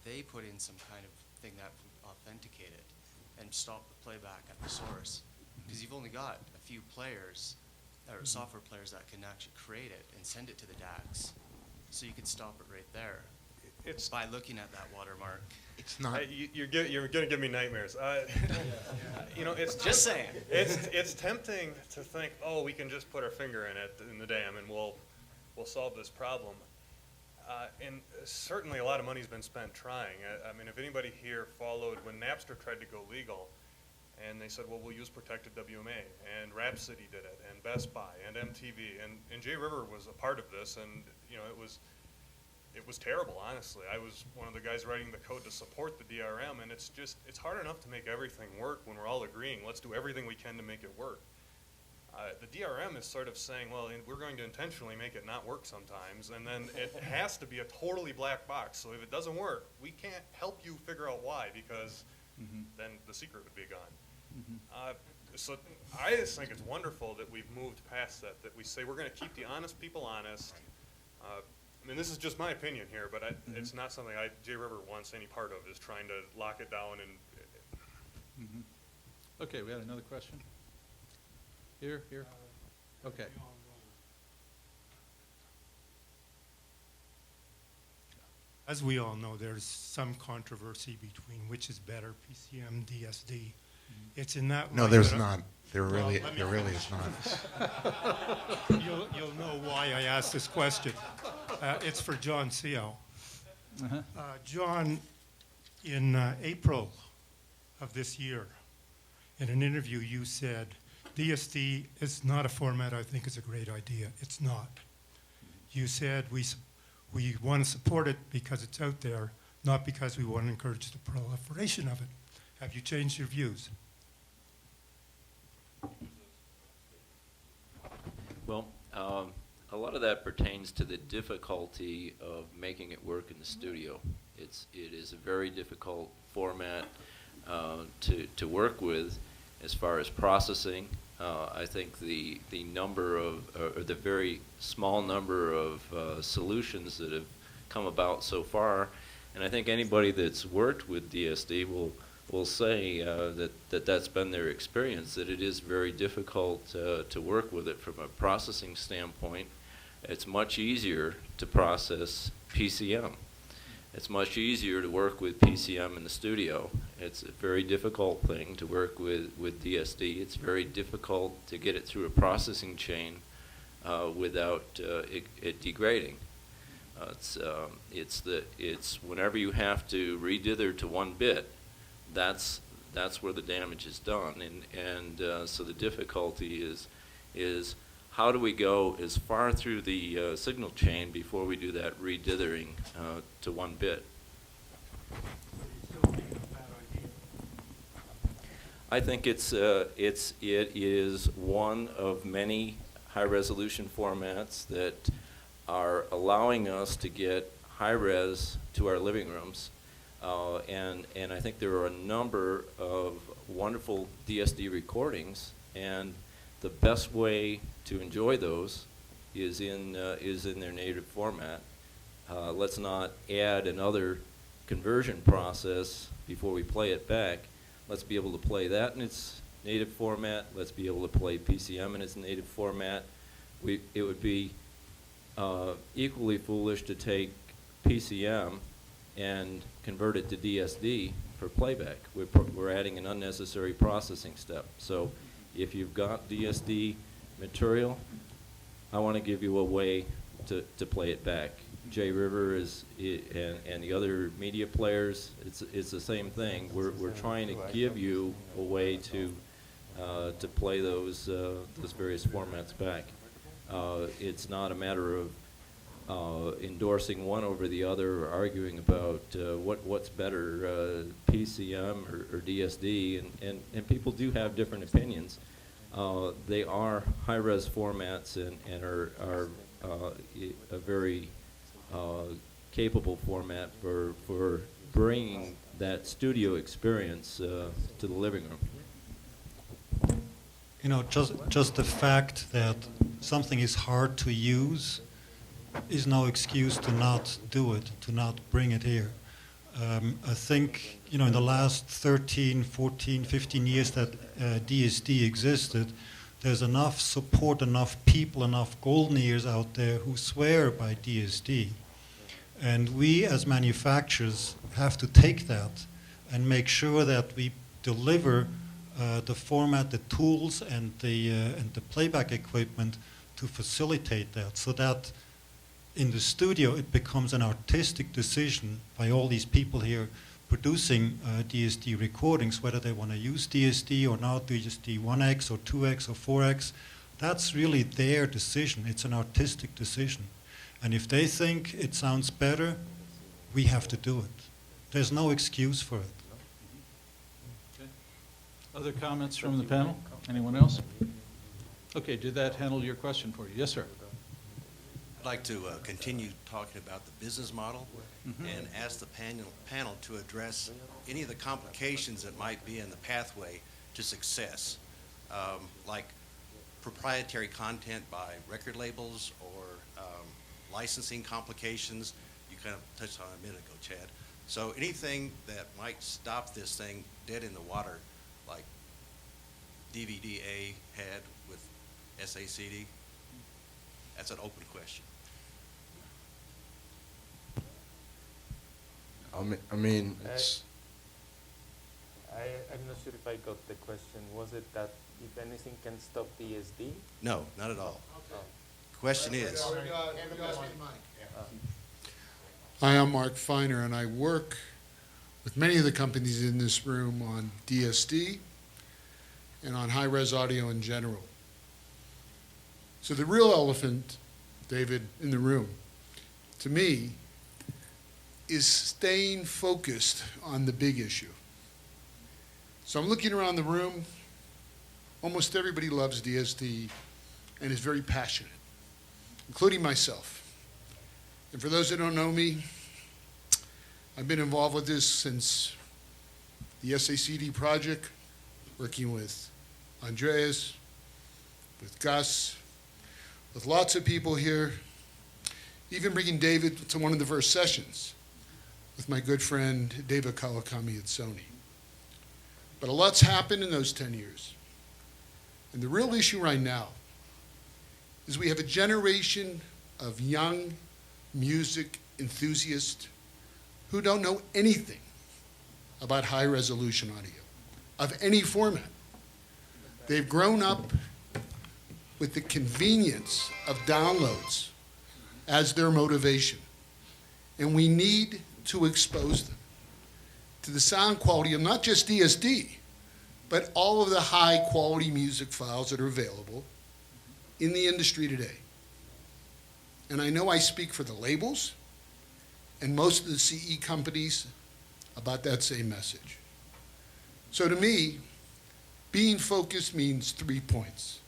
they put in some kind of thing that would authenticate it and stop the playback at the source? Because you've only got a few players, or software players, that can actually create it and send it to the DACs. So you could stop it right there. by looking at that watermark. It's not. You're going to give me nightmares. You know, it's Just saying. It's tempting to think, oh, we can just put our finger in the dam and we'll solve this problem. And certainly a lot of money's been spent trying. I mean, if anybody here followed when Napster tried to go legal, and they said, well, we'll use protected WMA, and Rhapsody did it, and Best Buy, and MTV, and JRiver was a part of this, and you know, it was terrible, honestly. I was one of the guys writing the code to support the DRM, and it's hard enough to make everything work when we're all agreeing, let's do everything we can to make it work. The DRM is sort of saying, well, we're going to intentionally make it not work sometimes, and then it has to be a totally black box, so if it doesn't work, we can't help you figure out why, because then the secret would be gone. So I just think it's wonderful that we've moved past that we say we're going to keep the honest people honest. I mean, this is just my opinion here, but it's not something JRiver wants any part of, is trying to lock it down and... Okay, we had another question. Here. Okay. As we all know, there's some controversy between which is better, PCM, DSD. It's in that No, way there's that not. There really is not. You'll know why I asked this question. It's for John Siau. John, in April of this year, in an interview, you said, DSD is not a format I think is a great idea. It's not. You said we want to support it because it's out there, not because we want to encourage the proliferation of it. Have you changed your views? Well, a lot of that pertains to the difficulty of making it work in the studio. It is a very difficult format to work with as far as processing. I think the number of, or the very small number of solutions that have come about so far, and I think anybody that's worked with DSD will say that's been their experience, that it is very difficult to work with it from a processing standpoint. It's much easier to process PCM. It's much easier to work with PCM in the studio. It's a very difficult thing to work with DSD. It's very difficult to get it through a processing chain without it degrading. It's whenever you have to redither to one bit, that's where the damage is done, and so the difficulty is how do we go as far through the signal chain before we do that redithering to one bit? I think it is one of many high-resolution formats that are allowing us to get high-res to our living rooms. And I think there are a number of wonderful DSD recordings, and the best way to enjoy those is in their native format. Let's not add another conversion process before we play it back. Let's be able to play that in its native format. Let's be able to play PCM in its native format. It would be equally foolish to take PCM and convert it to DSD for playback. We're adding an unnecessary processing step. So if you've got DSD material, I want to give you a way to play it back. JRiver and the other media players, it's the same thing. We're trying to give you a way to play those various formats back. It's not a matter of endorsing one over the other or arguing about what's better, PCM or DSD, and people do have different opinions. They are high-res formats and are a very capable format for bringing that studio experience to the living room. You know, just the fact that something is hard to use is no excuse to not do it, to not bring it here. I think, you know, in the last 13, 14, 15 years that DSD existed, there's enough support, enough people, enough golden ears out there who swear by DSD. And we as manufacturers have to take that and make sure that we deliver the format, the tools, and the playback equipment to facilitate that, so that in the studio it becomes an artistic decision by all these people here producing DSD recordings, whether they want to use DSD or not, DSD 1X or 2X or 4X. That's really their decision. It's an artistic decision. And if they think it sounds better, we have to do it. There's no excuse for it. Okay. Other comments from the panel? Anyone else? Okay, did that handle your question for you? Yes, sir. I'd like to continue talking about the business model and ask the panel to address any of the complications that might be in the pathway to success, like proprietary content by record labels or licensing complications. You kind of touched on it a minute ago, Chad. So anything that might stop this thing dead in the water, like DVD-A had with SACD, that's an open question. I mean, it's, I'm not sure if I got the question. Was it that if anything can stop DSD? No, not at all. The question is. Hi, I'm Mark Feiner, and I work with many of the companies in this room on DSD and on high-res audio in general. So the real elephant, David, in the room, to me, is staying focused on the big issue. So I'm looking around the room. Almost everybody loves DSD and is very passionate, including myself. And for those that don't know me, I've been involved with this since the SACD project, working with Andreas, with Gus, with lots of people here, even bringing David to one of the first sessions with my good friend David Kawakami at Sony. But a lot's happened in those 10 years. And the real issue right now is we have a generation of young music enthusiasts who don't know anything about high-resolution audio of any format. They've grown up with the convenience of downloads as their motivation. And we need to expose them to the sound quality of not just DSD, but all of the high-quality music files that are available in the industry today. And I know I speak for the labels and most of the CE companies about that same message. So to me, being focused means 3 points.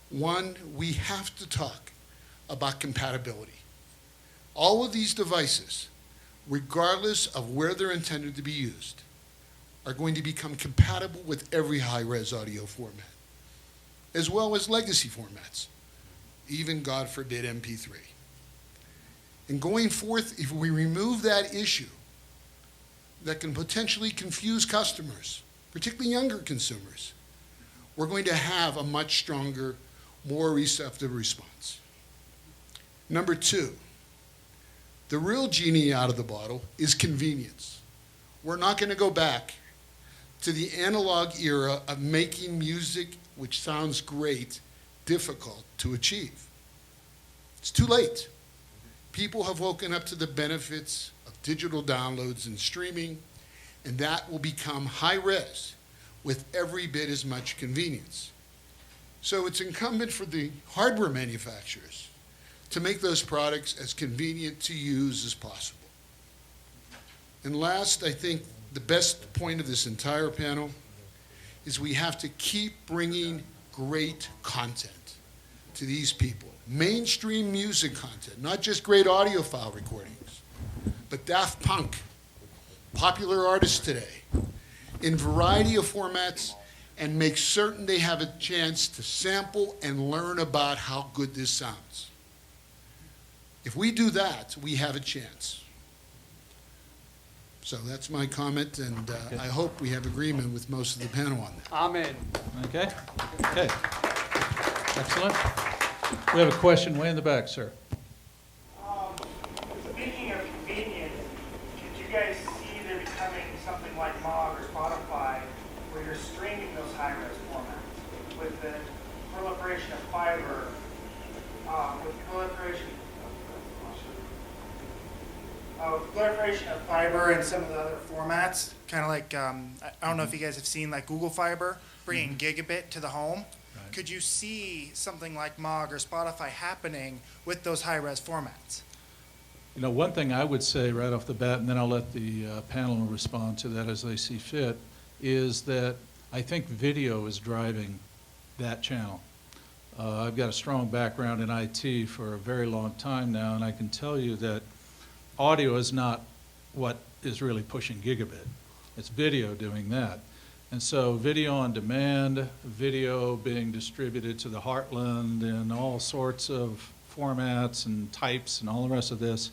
One, we have to talk about compatibility. All of these devices, regardless of where they're intended to be used, are going to become compatible with every high-res audio format, as well as legacy formats, even, God forbid, MP3. And going forth, if we remove that issue that can potentially confuse customers, particularly younger consumers, we're going to have a much stronger, more receptive response. Number two, the real genie out of the bottle is convenience. We're not going to go back to the analog era of making music, which sounds great, difficult to achieve. It's too late. People have woken up to the benefits of digital downloads and streaming, and that will become high-res with every bit as much convenience. So it's incumbent for the hardware manufacturers to make those products as convenient to use as possible. And last, I think the best point of this entire panel is we have to keep bringing great content to these people. Mainstream music content, not just great audiophile recordings, but Daft Punk, popular artists today, in variety of formats, and make certain they have a chance to sample and learn about how good this sounds. If we do that, we have a chance. So that's my comment, and I hope we have agreement with most of the panel on that. Amen. Okay. Okay. Excellent. We have a question way in the back, sir. Speaking of the proliferation of fiber, with proliferation of fiber and some of the other formats, kind of like, I don't know if you guys have seen like Google Fiber bringing gigabit to the home. Could you see something like MOG or Spotify happening with those high-res formats? You know, one thing I would say right off the bat, and then I'll let the panel respond to that as they see fit, is that I think video is driving that channel. I've got a strong background in IT for a very long time now, and I can tell you that audio is not what is really pushing gigabit. It's video doing that. And so video on demand, video being distributed to the heartland in all sorts of formats and types and all the rest of this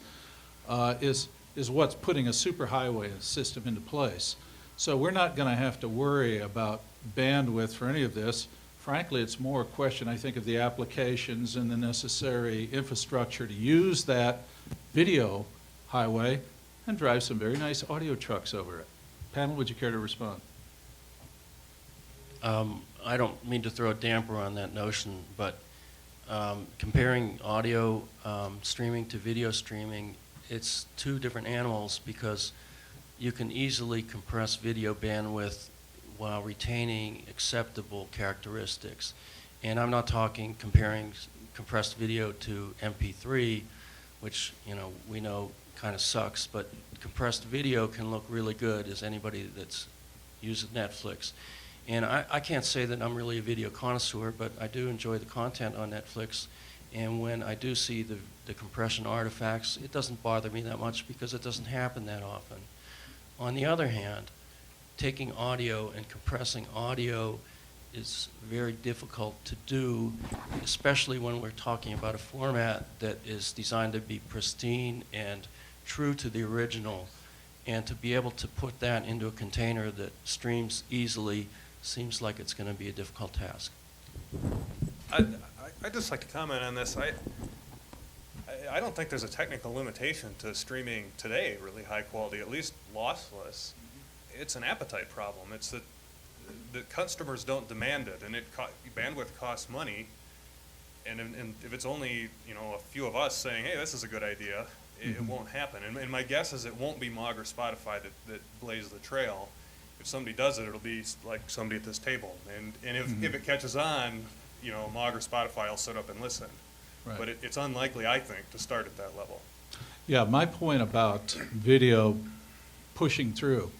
is what's putting a superhighway system into place. So we're not going to have to worry about bandwidth for any of this. Frankly, it's more a question, I think, of the applications and the necessary infrastructure to use that video highway and drive some very nice audio trucks over it. Panel, would you care to respond? I don't mean to throw a damper on that notion, but comparing audio streaming to video streaming, it's two different animals because you can easily compress video bandwidth while retaining acceptable characteristics. And I'm not talking comparing compressed video to MP3, which we know kind of sucks, but compressed video can look really good as anybody that's used Netflix. And I can't say that I'm really a video connoisseur, but I do enjoy the content on Netflix. And when I do see the compression artifacts, it doesn't bother me that much because it doesn't happen that often. On the other hand, taking audio and compressing audio is very difficult to do, especially when we're talking about a format that is designed to be pristine and true to the original. And to be able to put that into a container that streams easily seems like it's going to be a difficult task. I'd just like to comment on this. I don't think there's a technical limitation to streaming today really high quality, at least lossless. It's an appetite problem. It's that the customers don't demand it, and bandwidth costs money. And if it's only a few of us saying, "Hey, this is a good idea," it won't happen. And my guess is it won't be MOG or Spotify that blaze the trail. If somebody does it, it'll be like somebody at this table. And if it catches on, MOG or Spotify will sit up and listen. Right. But it's unlikely, I think, to start at that level. Yeah, my point about video pushing through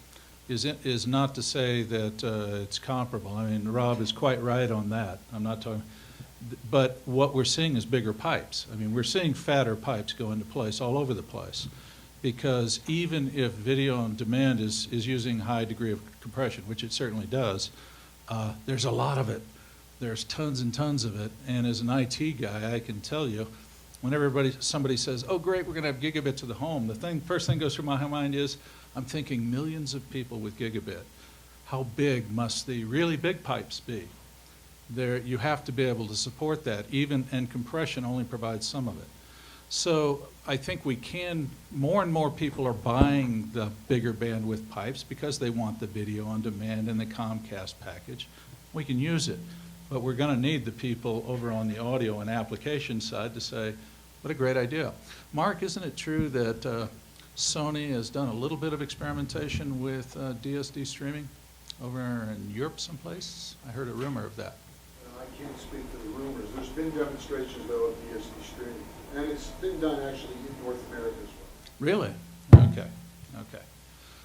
is not to say that it's comparable. I mean, Rob is quite right on that. I'm not talking, but what we're seeing is bigger pipes. I mean, we're seeing fatter pipes go into place all over the place, because even if video on demand is using a high degree of compression, which it certainly does, there's a lot of it. There's tons and tons of it. And as an IT guy, I can tell you, when somebody says, "Oh, great, we're going to have gigabit to the home," first thing goes through my mind is, I'm thinking millions of people with gigabit. How big must the really big pipes be? You have to be able to support that, and compression only provides some of it. So I think more and more people are buying the bigger bandwidth pipes because they want the video on demand and the Comcast package. We can use it, but we're going to need the people over on the audio and application side to say, what a great idea. Mark, isn't it true that Sony has done a little bit of experimentation with DSD streaming over in Europe someplace? I heard a rumor of that. I can't speak to the rumors. There's been demonstrations, though, of DSD streaming. And it's been done, actually, in North America as well. Really? Okay.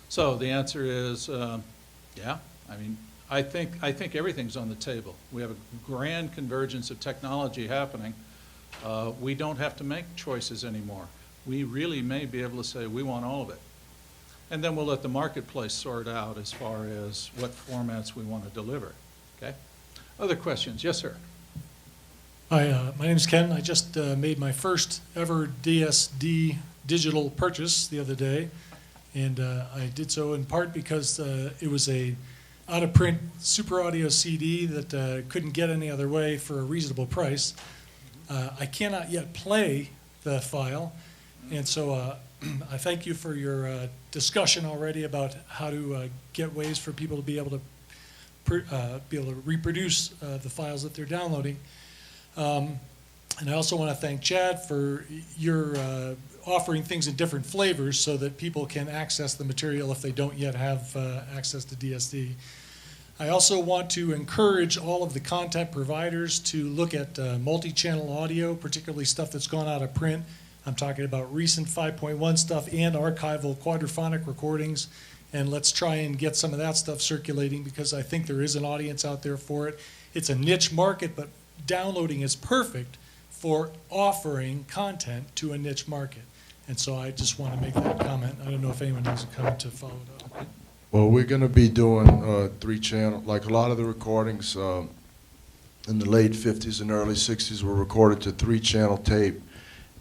So the answer is, yeah. I mean, I think everything's on the table. We have a grand convergence of technology happening. We don't have to make choices anymore. We really may be able to say we want all of it. And then we'll let the marketplace sort out as far as what formats we want to deliver. Okay? Other questions? Yes, sir. Hi, my name is Ken. I just made my first ever DSD digital purchase the other day. And I did so in part because it was a out-of-print Super Audio CD that couldn't get any other way for a reasonable price. I cannot yet play the file. And so I thank you for your discussion already about how to get ways for people to be able to be able to reproduce the files that they're downloading. And I also want to thank Chad for your offering things in different flavors so that people can access the material if they don't yet have access to DSD. I also want to encourage all of the content providers to look at multi-channel audio, particularly stuff that's gone out of print. I'm talking about recent 5.1 stuff and archival quadraphonic recordings. And let's try and get some of that stuff circulating because I think there is an audience out there for it. It's a niche market, but downloading is perfect for offering content to a niche market. And so I just want to make that comment. I don't know if anyone has a comment to follow it up. Well, we're going to be doing 3-channel, like a lot of the recordings in the late 50s and early 60s were recorded to 3-channel tape.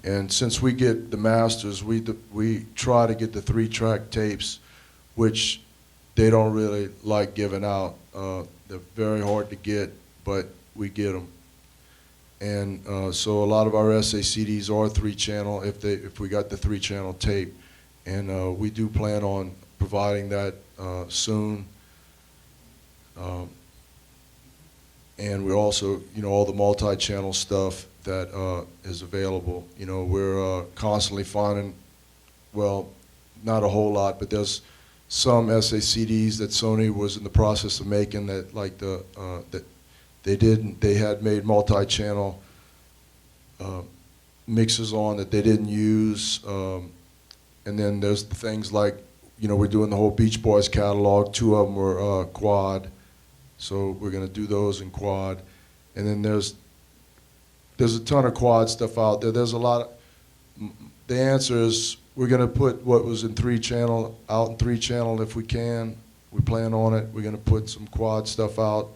And since we get the masters, we try to get the 3-track tapes, which they don't really like giving out. They're very hard to get, but we get them. And so a lot of our SACDs are 3-channel if we got the 3-channel tape. And we do plan on providing that soon. And we're also, all the multi-channel stuff that is available. We're constantly finding, well, not a whole lot, but there's some SACDs that Sony was in the process of making that, like that they had made multi-channel mixes on that they didn't use. And then there's things like, we're doing the whole Beach Boys catalog. 2 of them were quad, so we're going to do those in quad. And then there's a ton of quad stuff out there. There's a lot of, the answer is we're going to put what was in 3-channel out in 3-channel if we can. We plan on it. We're going to put some quad stuff out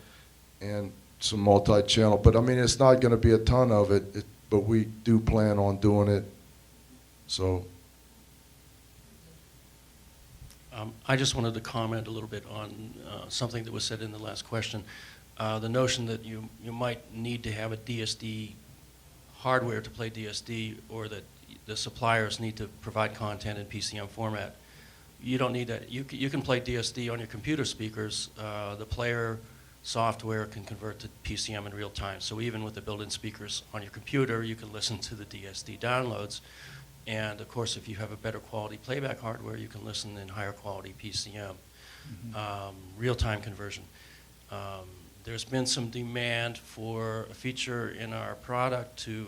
and some multi-channel. But I mean, it's not going to be a ton of it, but we do plan on doing it. So. I just wanted to comment a little bit on something that was said in the last question. The notion that you might need to have a DSD hardware to play DSD, or that the suppliers need to provide content in PCM format. You don't need that. You can play DSD on your computer speakers. The player software can convert to PCM in real time. So even with the built-in speakers on your computer, you can listen to the DSD downloads. And of course, if you have a better quality playback hardware, you can listen in higher quality PCM, real-time conversion. There's been some demand for a feature in our product to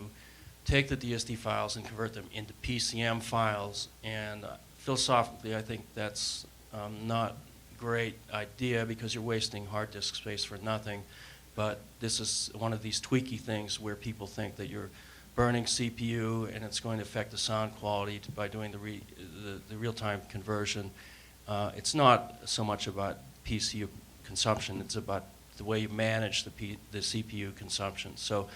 take the DSD files and convert them into PCM files. And philosophically, I think that's not a great idea because you're wasting hard disk space for nothing. But this is one of these tweaky things where people think that you're burning CPU and it's going to affect the sound quality by doing the real-time conversion. It's not so much about PCU consumption, it's about the way you manage the CPU consumption. So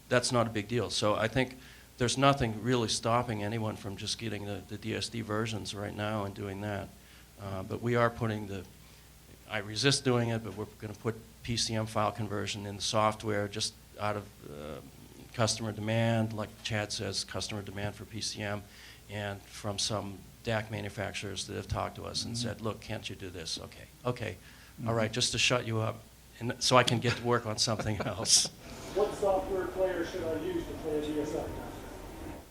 that's not a big deal. So I think there's nothing really stopping anyone from just getting the DSD versions right now and doing that. But we are putting I resist doing it, but we're going to put PCM file conversion in the software just out of customer demand, like Chad says, customer demand for PCM, and from some DAC manufacturers that have talked to us and said, look, can't you do this? Okay, all right, just to shut you up, and so I can get to work on something else. What software player should I use to play a DSI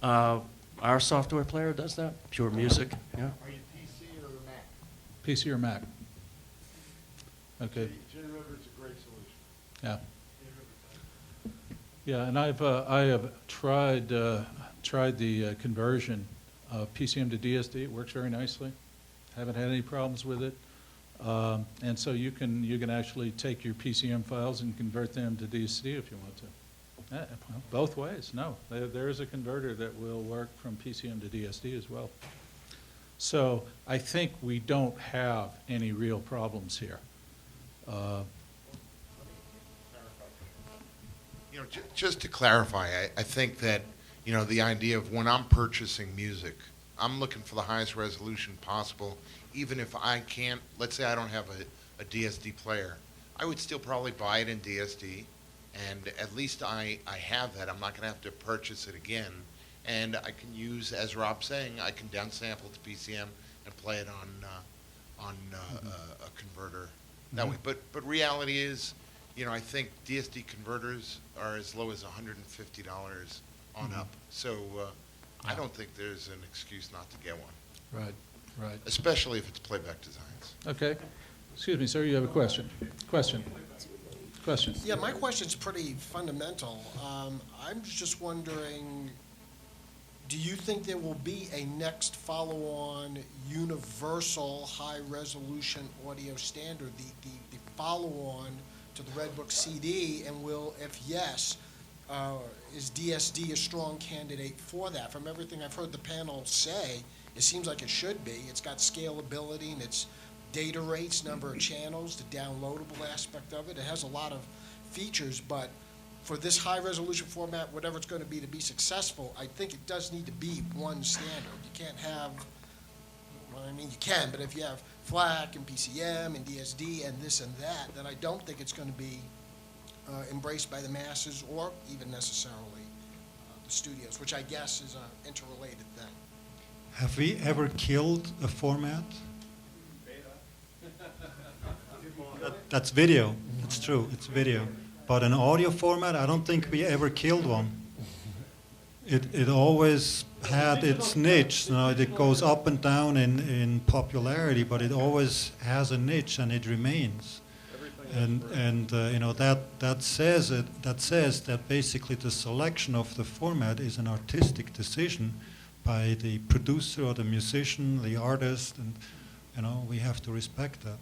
master? Our software player does that, Pure Music, yeah. Are you PC or Mac? PC or Mac? Okay. JRiver is a great solution. Yeah. Yeah, and I have tried the conversion of PCM to DSD. It works very nicely. Haven't had any problems with it. And so you can actually take your PCM files and convert them to DSD if you want to. Well, both ways. No, there is a converter that will work from PCM to DSD as well. So I think we don't have any real problems here. Just to clarify, I think that, the idea of when I'm purchasing music, I'm looking for the highest resolution possible, even if I can't, let's say I don't have a DSD player. I would still probably buy it in DSD, and at least I have that. I'm not going to have to purchase it again. And I can use, as Rob's saying, I can downsample to PCM and play it on a converter that way. But reality is, you know, I think DSD converters are as low as $150 on up. So I don't think there's an excuse not to get one. Right, right. Especially if it's Playback Designs. Okay. Excuse me, sir, you have a question? Question? Yeah, my question's pretty fundamental. I'm just wondering, do you think there will be a next follow-on universal high-resolution audio standard, the follow-on to the Redbook CD, and will, if yes, is DSD a strong candidate for that? From everything I've heard the panel say, it seems like it should be. It's got scalability and its data rates, number of channels, the downloadable aspect of it. It has a lot of features, but for this high-resolution format, whatever it's going to be successful, I think it does need to be one standard. You can't have, well, I mean, you can, but if you have FLAC and PCM and DSD and this and that, then I don't think it's going to be embraced by the masses or even necessarily the studios, which I guess is an interrelated thing. Have we ever killed a format? That's video. It's true. It's video. But an audio format, I don't think we ever killed one. It always had its niche. You know, it goes up and down in popularity, but it always has a niche and it remains. And you know, that says that basically the selection of the format is an artistic decision by the producer or the musician, the artist, and you know, we have to respect that.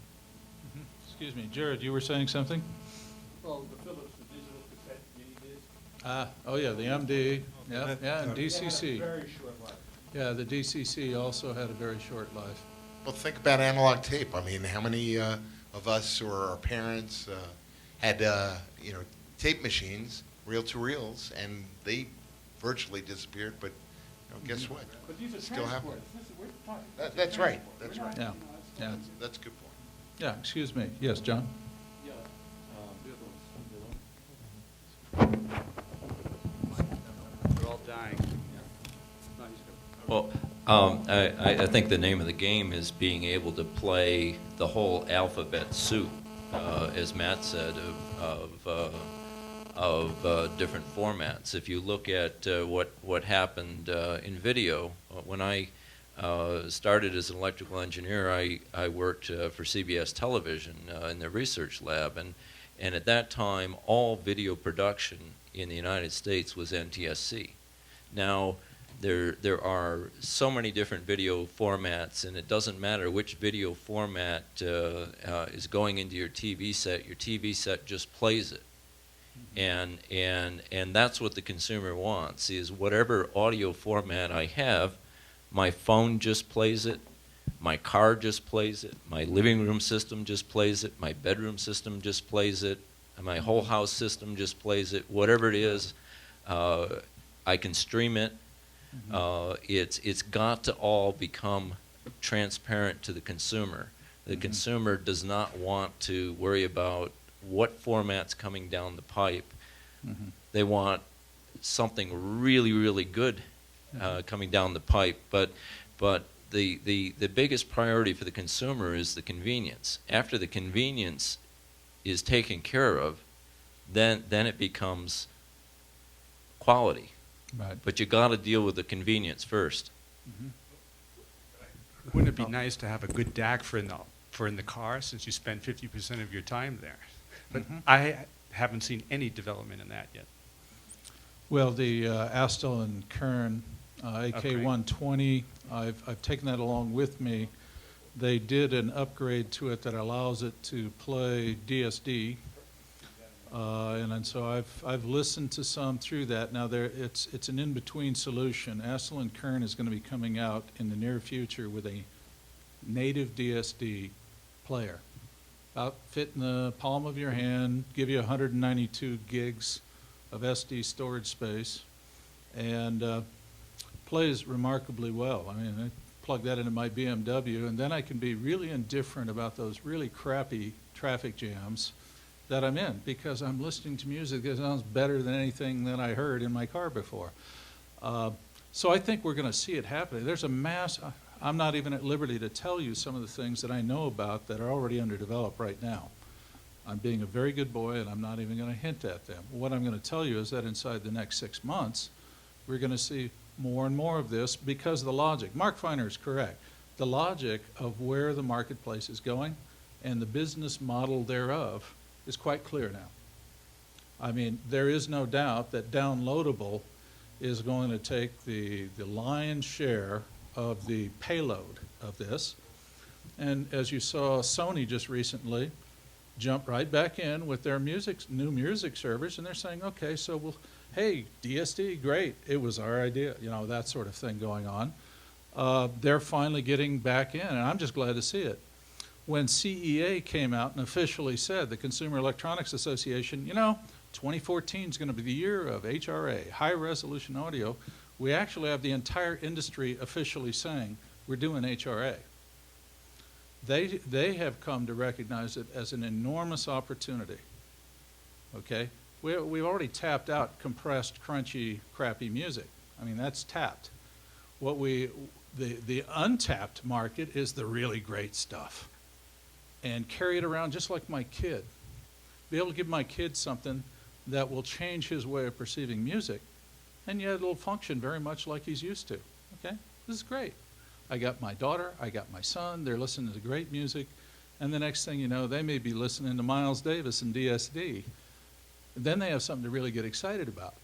Excuse me, Jared, you were saying something? Well, the Philips, the digital cassette mini disc. Oh yeah, the MD, yeah, and DCC. They had a very short life. Yeah, the DCC also had a very short life. Well, think about analog tape. I mean, how many of us or our parents had, you know, tape machines, reel-to-reels, and they virtually disappeared, but you know, guess what? But these are Still happen. transports. That's right. That's right. Yeah, yeah. That's a good point. Yeah, excuse me. Yes, John? Yeah, they're all dying. Well, I think the name of the game is being able to play the whole alphabet soup, as Matt said, of different formats. If you look at what happened in video, when I started as an electrical engineer, I worked for CBS Television in the research lab, and at that time, all video production in the United States was NTSC. Now, there are so many different video formats, and it doesn't matter which video format is going into your TV set just plays it. And that's what the consumer wants, is whatever audio format I have, my phone just plays it, my car just plays it, my living room system just plays it, my bedroom system just plays it, and my whole house system just plays it. Whatever it is, I can stream it. It's got to all become transparent to the consumer. The consumer does not want to worry about what format's coming down the pipe. They want something really, really good coming down the pipe, but the biggest priority for the consumer is the convenience. After the convenience is taken care of, then it becomes quality. Right. But you got to deal with the convenience first. Wouldn't it be nice to have a good DAC for in the car, since you spend 50% of your time there? But I haven't seen any development in that yet. Well, the Astel and Kern AK120, I've taken that along with me. They did an upgrade to it that allows it to play DSD, and so I've listened to some through that. Now it's an in-between solution. Astel and Kern is going to be coming out in the near future with a native DSD player, about fit in the palm of your hand, give you 192 gigs of SD storage space, and plays remarkably well. I mean, I plug that into my BMW, and then I can be really indifferent about those really crappy traffic jams that I'm in, because I'm listening to music that sounds better than anything that I heard in my car before. So I think we're going to see it happening. There's a mass. I'm not even at liberty to tell you some of the things that I know about that are already underdeveloped right now. I'm being a very good boy, and I'm not even going to hint at them. What I'm going to tell you is that inside the next 6 months, we're going to see more and more of this because of the logic. Mark Feiner is correct. The logic of where the marketplace is going and the business model thereof is quite clear now. I mean, there is no doubt that downloadable is going to take the lion's share of the payload of this. And as you saw, Sony just recently jumped right back in with their new music servers, and they're saying, okay, so we'll, hey, DSD, great, it was our idea, you know, that sort of thing going on. They're finally getting back in, and I'm just glad to see it. When CEA came out and officially said, the Consumer Electronics Association, you know, 2014 is going to be the year of HRA, high-resolution audio, we actually have the entire industry officially saying, we're doing HRA. They have come to recognize it as an enormous opportunity, okay? We've already tapped out compressed, crunchy, crappy music. I mean, that's tapped. The untapped market is the really great stuff. And carry it around just like my kid. Be able to give my kid something that will change his way of perceiving music, and yet it'll function very much like he's used to, okay? This is great. I got my daughter, I got my son, they're listening to great music, and the next thing you know, they may be listening to Miles Davis and DSD. Then they have something to really get excited about.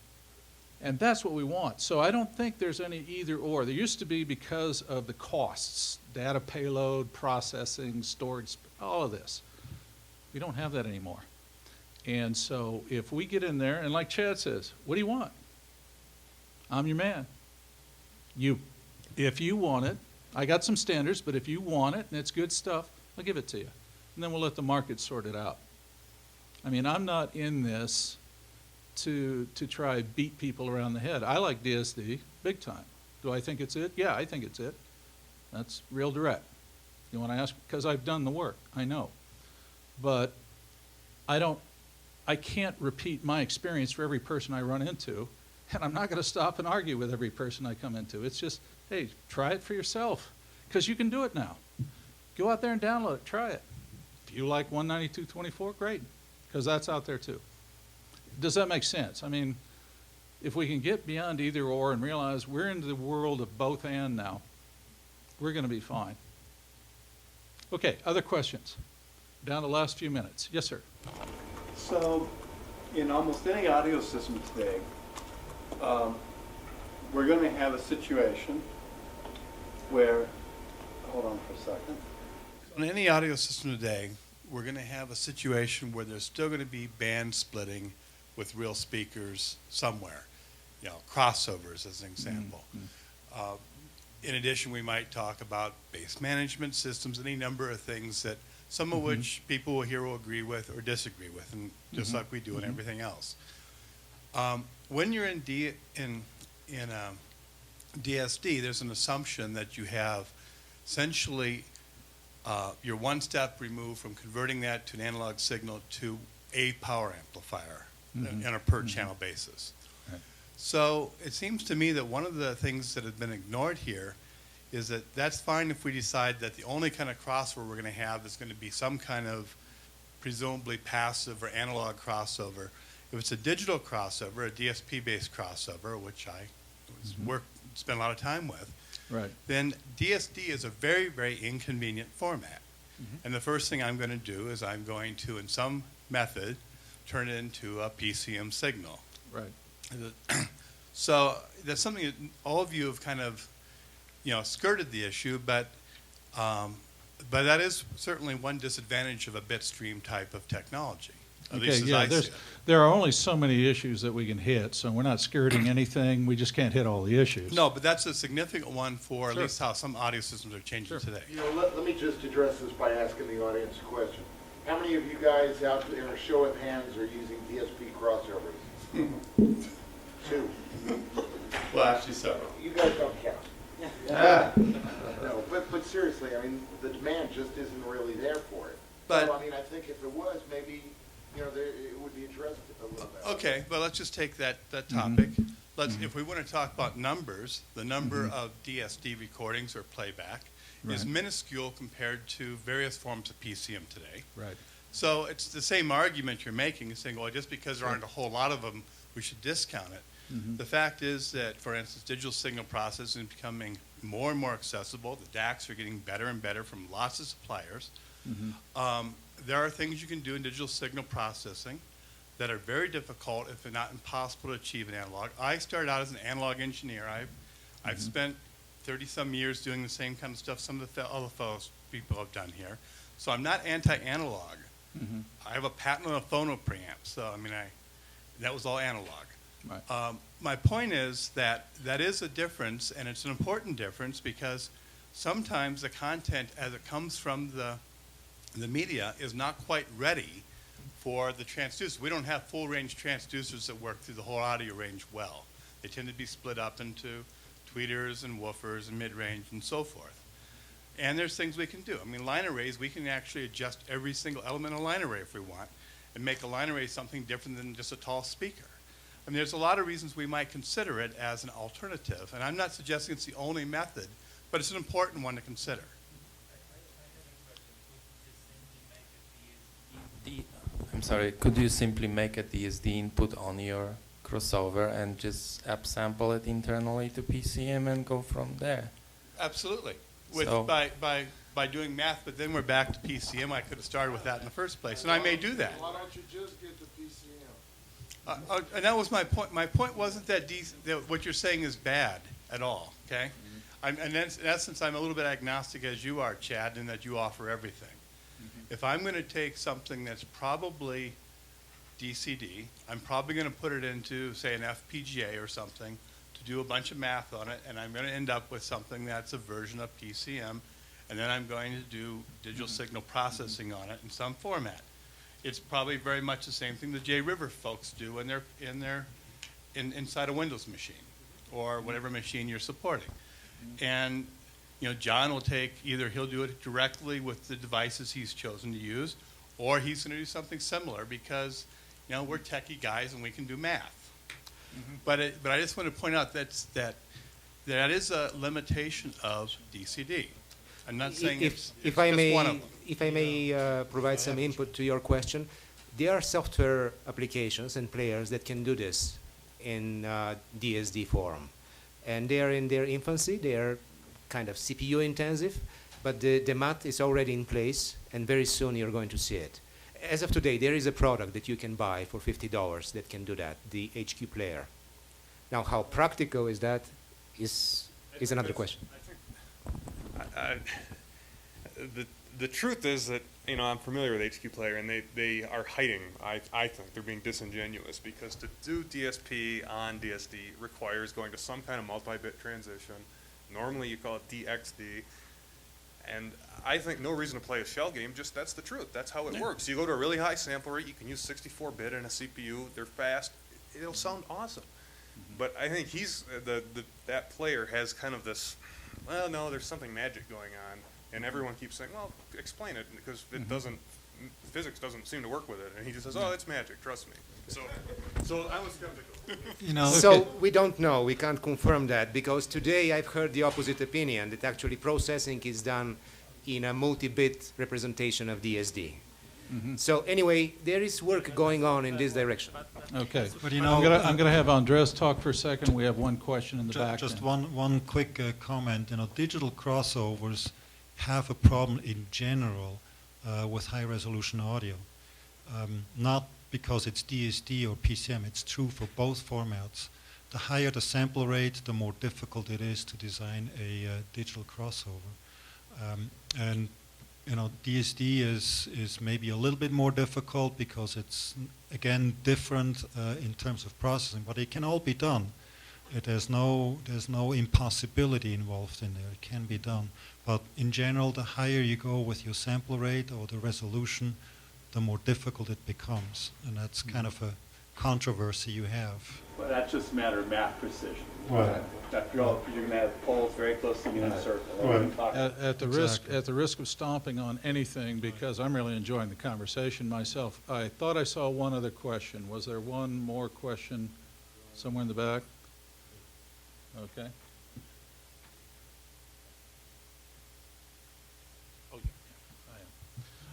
And that's what we want. So I don't think there's any either or. There used to be because of the costs, data payload, processing, storage, all of this. We don't have that anymore. And so if we get in there, and like Chad says, what do you want? I'm your man. If you want it, I got some standards, but if you want it and it's good stuff, I'll give it to you. And then we'll let the market sort it out. I mean, I'm not in this to try beat people around the head. I like DSD big time. Do I think it's it? Yeah, I think it's it. That's real direct. You want to ask? Because I've done the work. I know. But I can't repeat my experience for every person I run into, and I'm not going to stop and argue with every person I come into. It's just, hey, try it for yourself, because you can do it now. Go out there and download it. Try it. If you like 192.24, great, because that's out there too. Does that make sense? I mean, if we can get beyond either or and realize we're into the world of both and now, we're going to be fine. Okay, other questions? Down to the last few minutes. Yes, sir. So, in almost any audio system today, we're going to have a situation where, hold on for a second. On any audio system today, we're going to have a situation where there's still going to be band splitting with real speakers somewhere, you know, crossovers as an example. Mm-hmm. In addition, we might talk about bass management systems, any number of things that some of which people here will agree with or disagree with, and just like we do in everything else. When you're in DSD, there's an assumption that you have essentially you're one step removed from converting that to an analog signal to a power amplifier on a per channel basis. Right. So it seems to me that one of the things that has been ignored here is that that's fine if we decide that the only kind of crossover we're going to have is going to be some kind of presumably passive or analog crossover. If it's a digital crossover, a DSP-based crossover, which I spend a lot of time with, right, then DSD is a very, very inconvenient format. And the first thing I'm going to do is I'm going to, in some method, turn it into a PCM signal. Right. So that's something that all of you have kind of, you know, skirted the issue, but that is certainly one disadvantage of a bitstream type of technology. At least as I see it. There are only so many issues that we can hit, so we're not skirting anything. We just can't hit all the issues. No, but that's a significant one for at least how some audio systems are changing today. You know, let me just address this by asking the audience a question. How many of you guys out there, in a show of hands, are using DSP crossovers? 2. Well, actually several. You guys don't count. No, but seriously, I mean, the demand just isn't really there for it. But, so, I mean, I think if it was, maybe, you know, it would be addressed a little bit. Okay, but let's just take that topic. If we want to talk about numbers, the number of DSD recordings or playback is minuscule compared to various forms of PCM today. Right. So it's the same argument you're making, saying, well, just because there aren't a whole lot of them, we should discount it. The fact is that, for instance, digital signal processing is becoming more and more accessible. The DACs are getting better and better from lots of suppliers. There are things you can do in digital signal processing that are very difficult, if not impossible, to achieve in analog. I started out as an analog engineer. I've spent 30-some years doing the same kind of stuff some of the other fellows people have done here. So I'm not anti-analog. I have a patent on a phono preamp, so I mean, that was all analog. Right. My point is that is a difference, and it's an important difference because sometimes the content as it comes from the media is not quite ready for the transducers. We don't have full-range transducers that work through the whole audio range well. They tend to be split up into tweeters and woofers and mid-range and so forth. And there's things we can do. I mean, line arrays, we can actually adjust every single element of a line array if we want and make a line array something different than just a tall speaker. I mean, there's a lot of reasons we might consider it as an alternative. And I'm not suggesting it's the only method, but it's an important one to consider. I'm sorry, could you simply make a DSD input on your crossover and just app sample it internally to PCM and go from there? Absolutely. By doing math, but then we're back to PCM. I could have started with that in the first place, and I may do that. Why don't you just get to PCM? And that was my point. My point wasn't that what you're saying is bad at all, okay? And in essence, I'm a little bit agnostic as you are, Chad, in that you offer everything. If I'm going to take something that's probably DCD, I'm probably going to put it into, say, an FPGA or something to do a bunch of math on it, and I'm going to end up with something that's a version of PCM, and then I'm going to do digital signal processing on it in some format. It's probably very much the same thing the JRiver folks do inside a Windows machine or whatever machine you're supporting. And you know, John will he'll do it directly with the devices he's chosen to use, or he's going to do something similar because, you know, we're techie guys and we can do math. But I just want to point out that is a limitation of DCD. I'm not saying it's just one of them. If I may provide some input to your question, there are software applications and players that can do this in DSD form. And they are in their infancy. They are kind of CPU intensive, but the math is already in place, and very soon you're going to see it. As of today, there is a product that you can buy for $50 that can do that, the HQ player. Now, how practical is that is another question. The truth is that, you know, I'm familiar with HQ Player, and they are hiding. I think they're being disingenuous because to do DSP on DSD requires going to some kind of multi-bit transition. Normally you call it DXD. And I think no reason to play a shell game, just that's the truth. That's how it works. You go to a really high sample rate, you can use 64-bit in a CPU, they're fast, it'll sound awesome. But I think that player has kind of this, well, no, there's something magic going on. And everyone keeps saying, well, explain it, because it doesn't, physics doesn't seem to work with it. And he just says, oh, it's magic, trust me. So I was skeptical. You know, so we don't know, we can't confirm that, because today I've heard the opposite opinion, that actually processing is done in a multi-bit representation of DSD. So anyway, there is work going on in this direction. Okay. But you know, I'm going to have Andreas talk for a second. We have one question in the back. Just one quick comment. You know, digital crossovers have a problem in general with high-resolution audio. Not because it's DSD or PCM. It's true for both formats. The higher the sample rate, the more difficult it is to design a digital crossover. And you know, DSD is maybe a little bit more difficult because it's, again, different in terms of processing, but it can all be done. There's no impossibility involved in there. It can be done. But in general, the higher you go with your sample rate or the resolution, the more difficult it becomes. And that's kind of a controversy you have. Well, that's just a matter of math precision. Right. After all, you're going to have poles very close to the circle. Right. At the risk of stomping on anything, because I'm really enjoying the conversation myself, I thought I saw one other question. Was there one more question somewhere in the back? Okay. Oh, yeah, I am.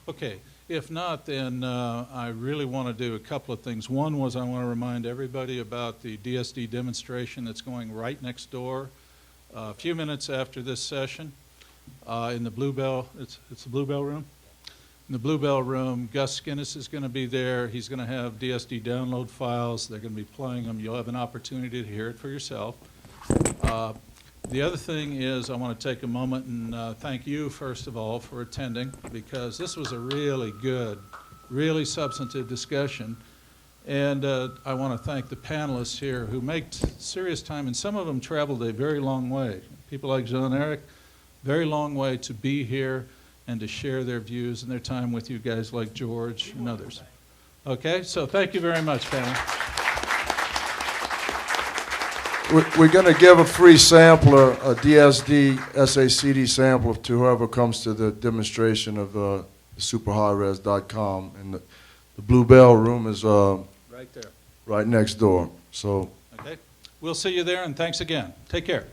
Okay. If not, then I really want to do a couple of things. One was I want to remind everybody about the DSD demonstration that's going right next door a few minutes after this session in the Bluebell. It's the Bluebell room? In the Bluebell room, Gus Skinnis is going to be there. He's going to have DSD download files. They're going to be playing them. You'll have an opportunity to hear it for yourself. The other thing is I want to take a moment and thank you, first of all, for attending, because this was a really good, really substantive discussion. And I want to thank the panelists here who make serious time, and some of them traveled a very long way. People like Jean-Eric, very long way to be here and to share their views and their time with you guys like George and others. Okay, so thank you very much, panel. We're going to give a free sampler, a DSD SACD sampler to whoever comes to the demonstration of superhighres.com. And the Bluebell room is right there, right next door. So. Okay, we'll see you there, and thanks again. Take care.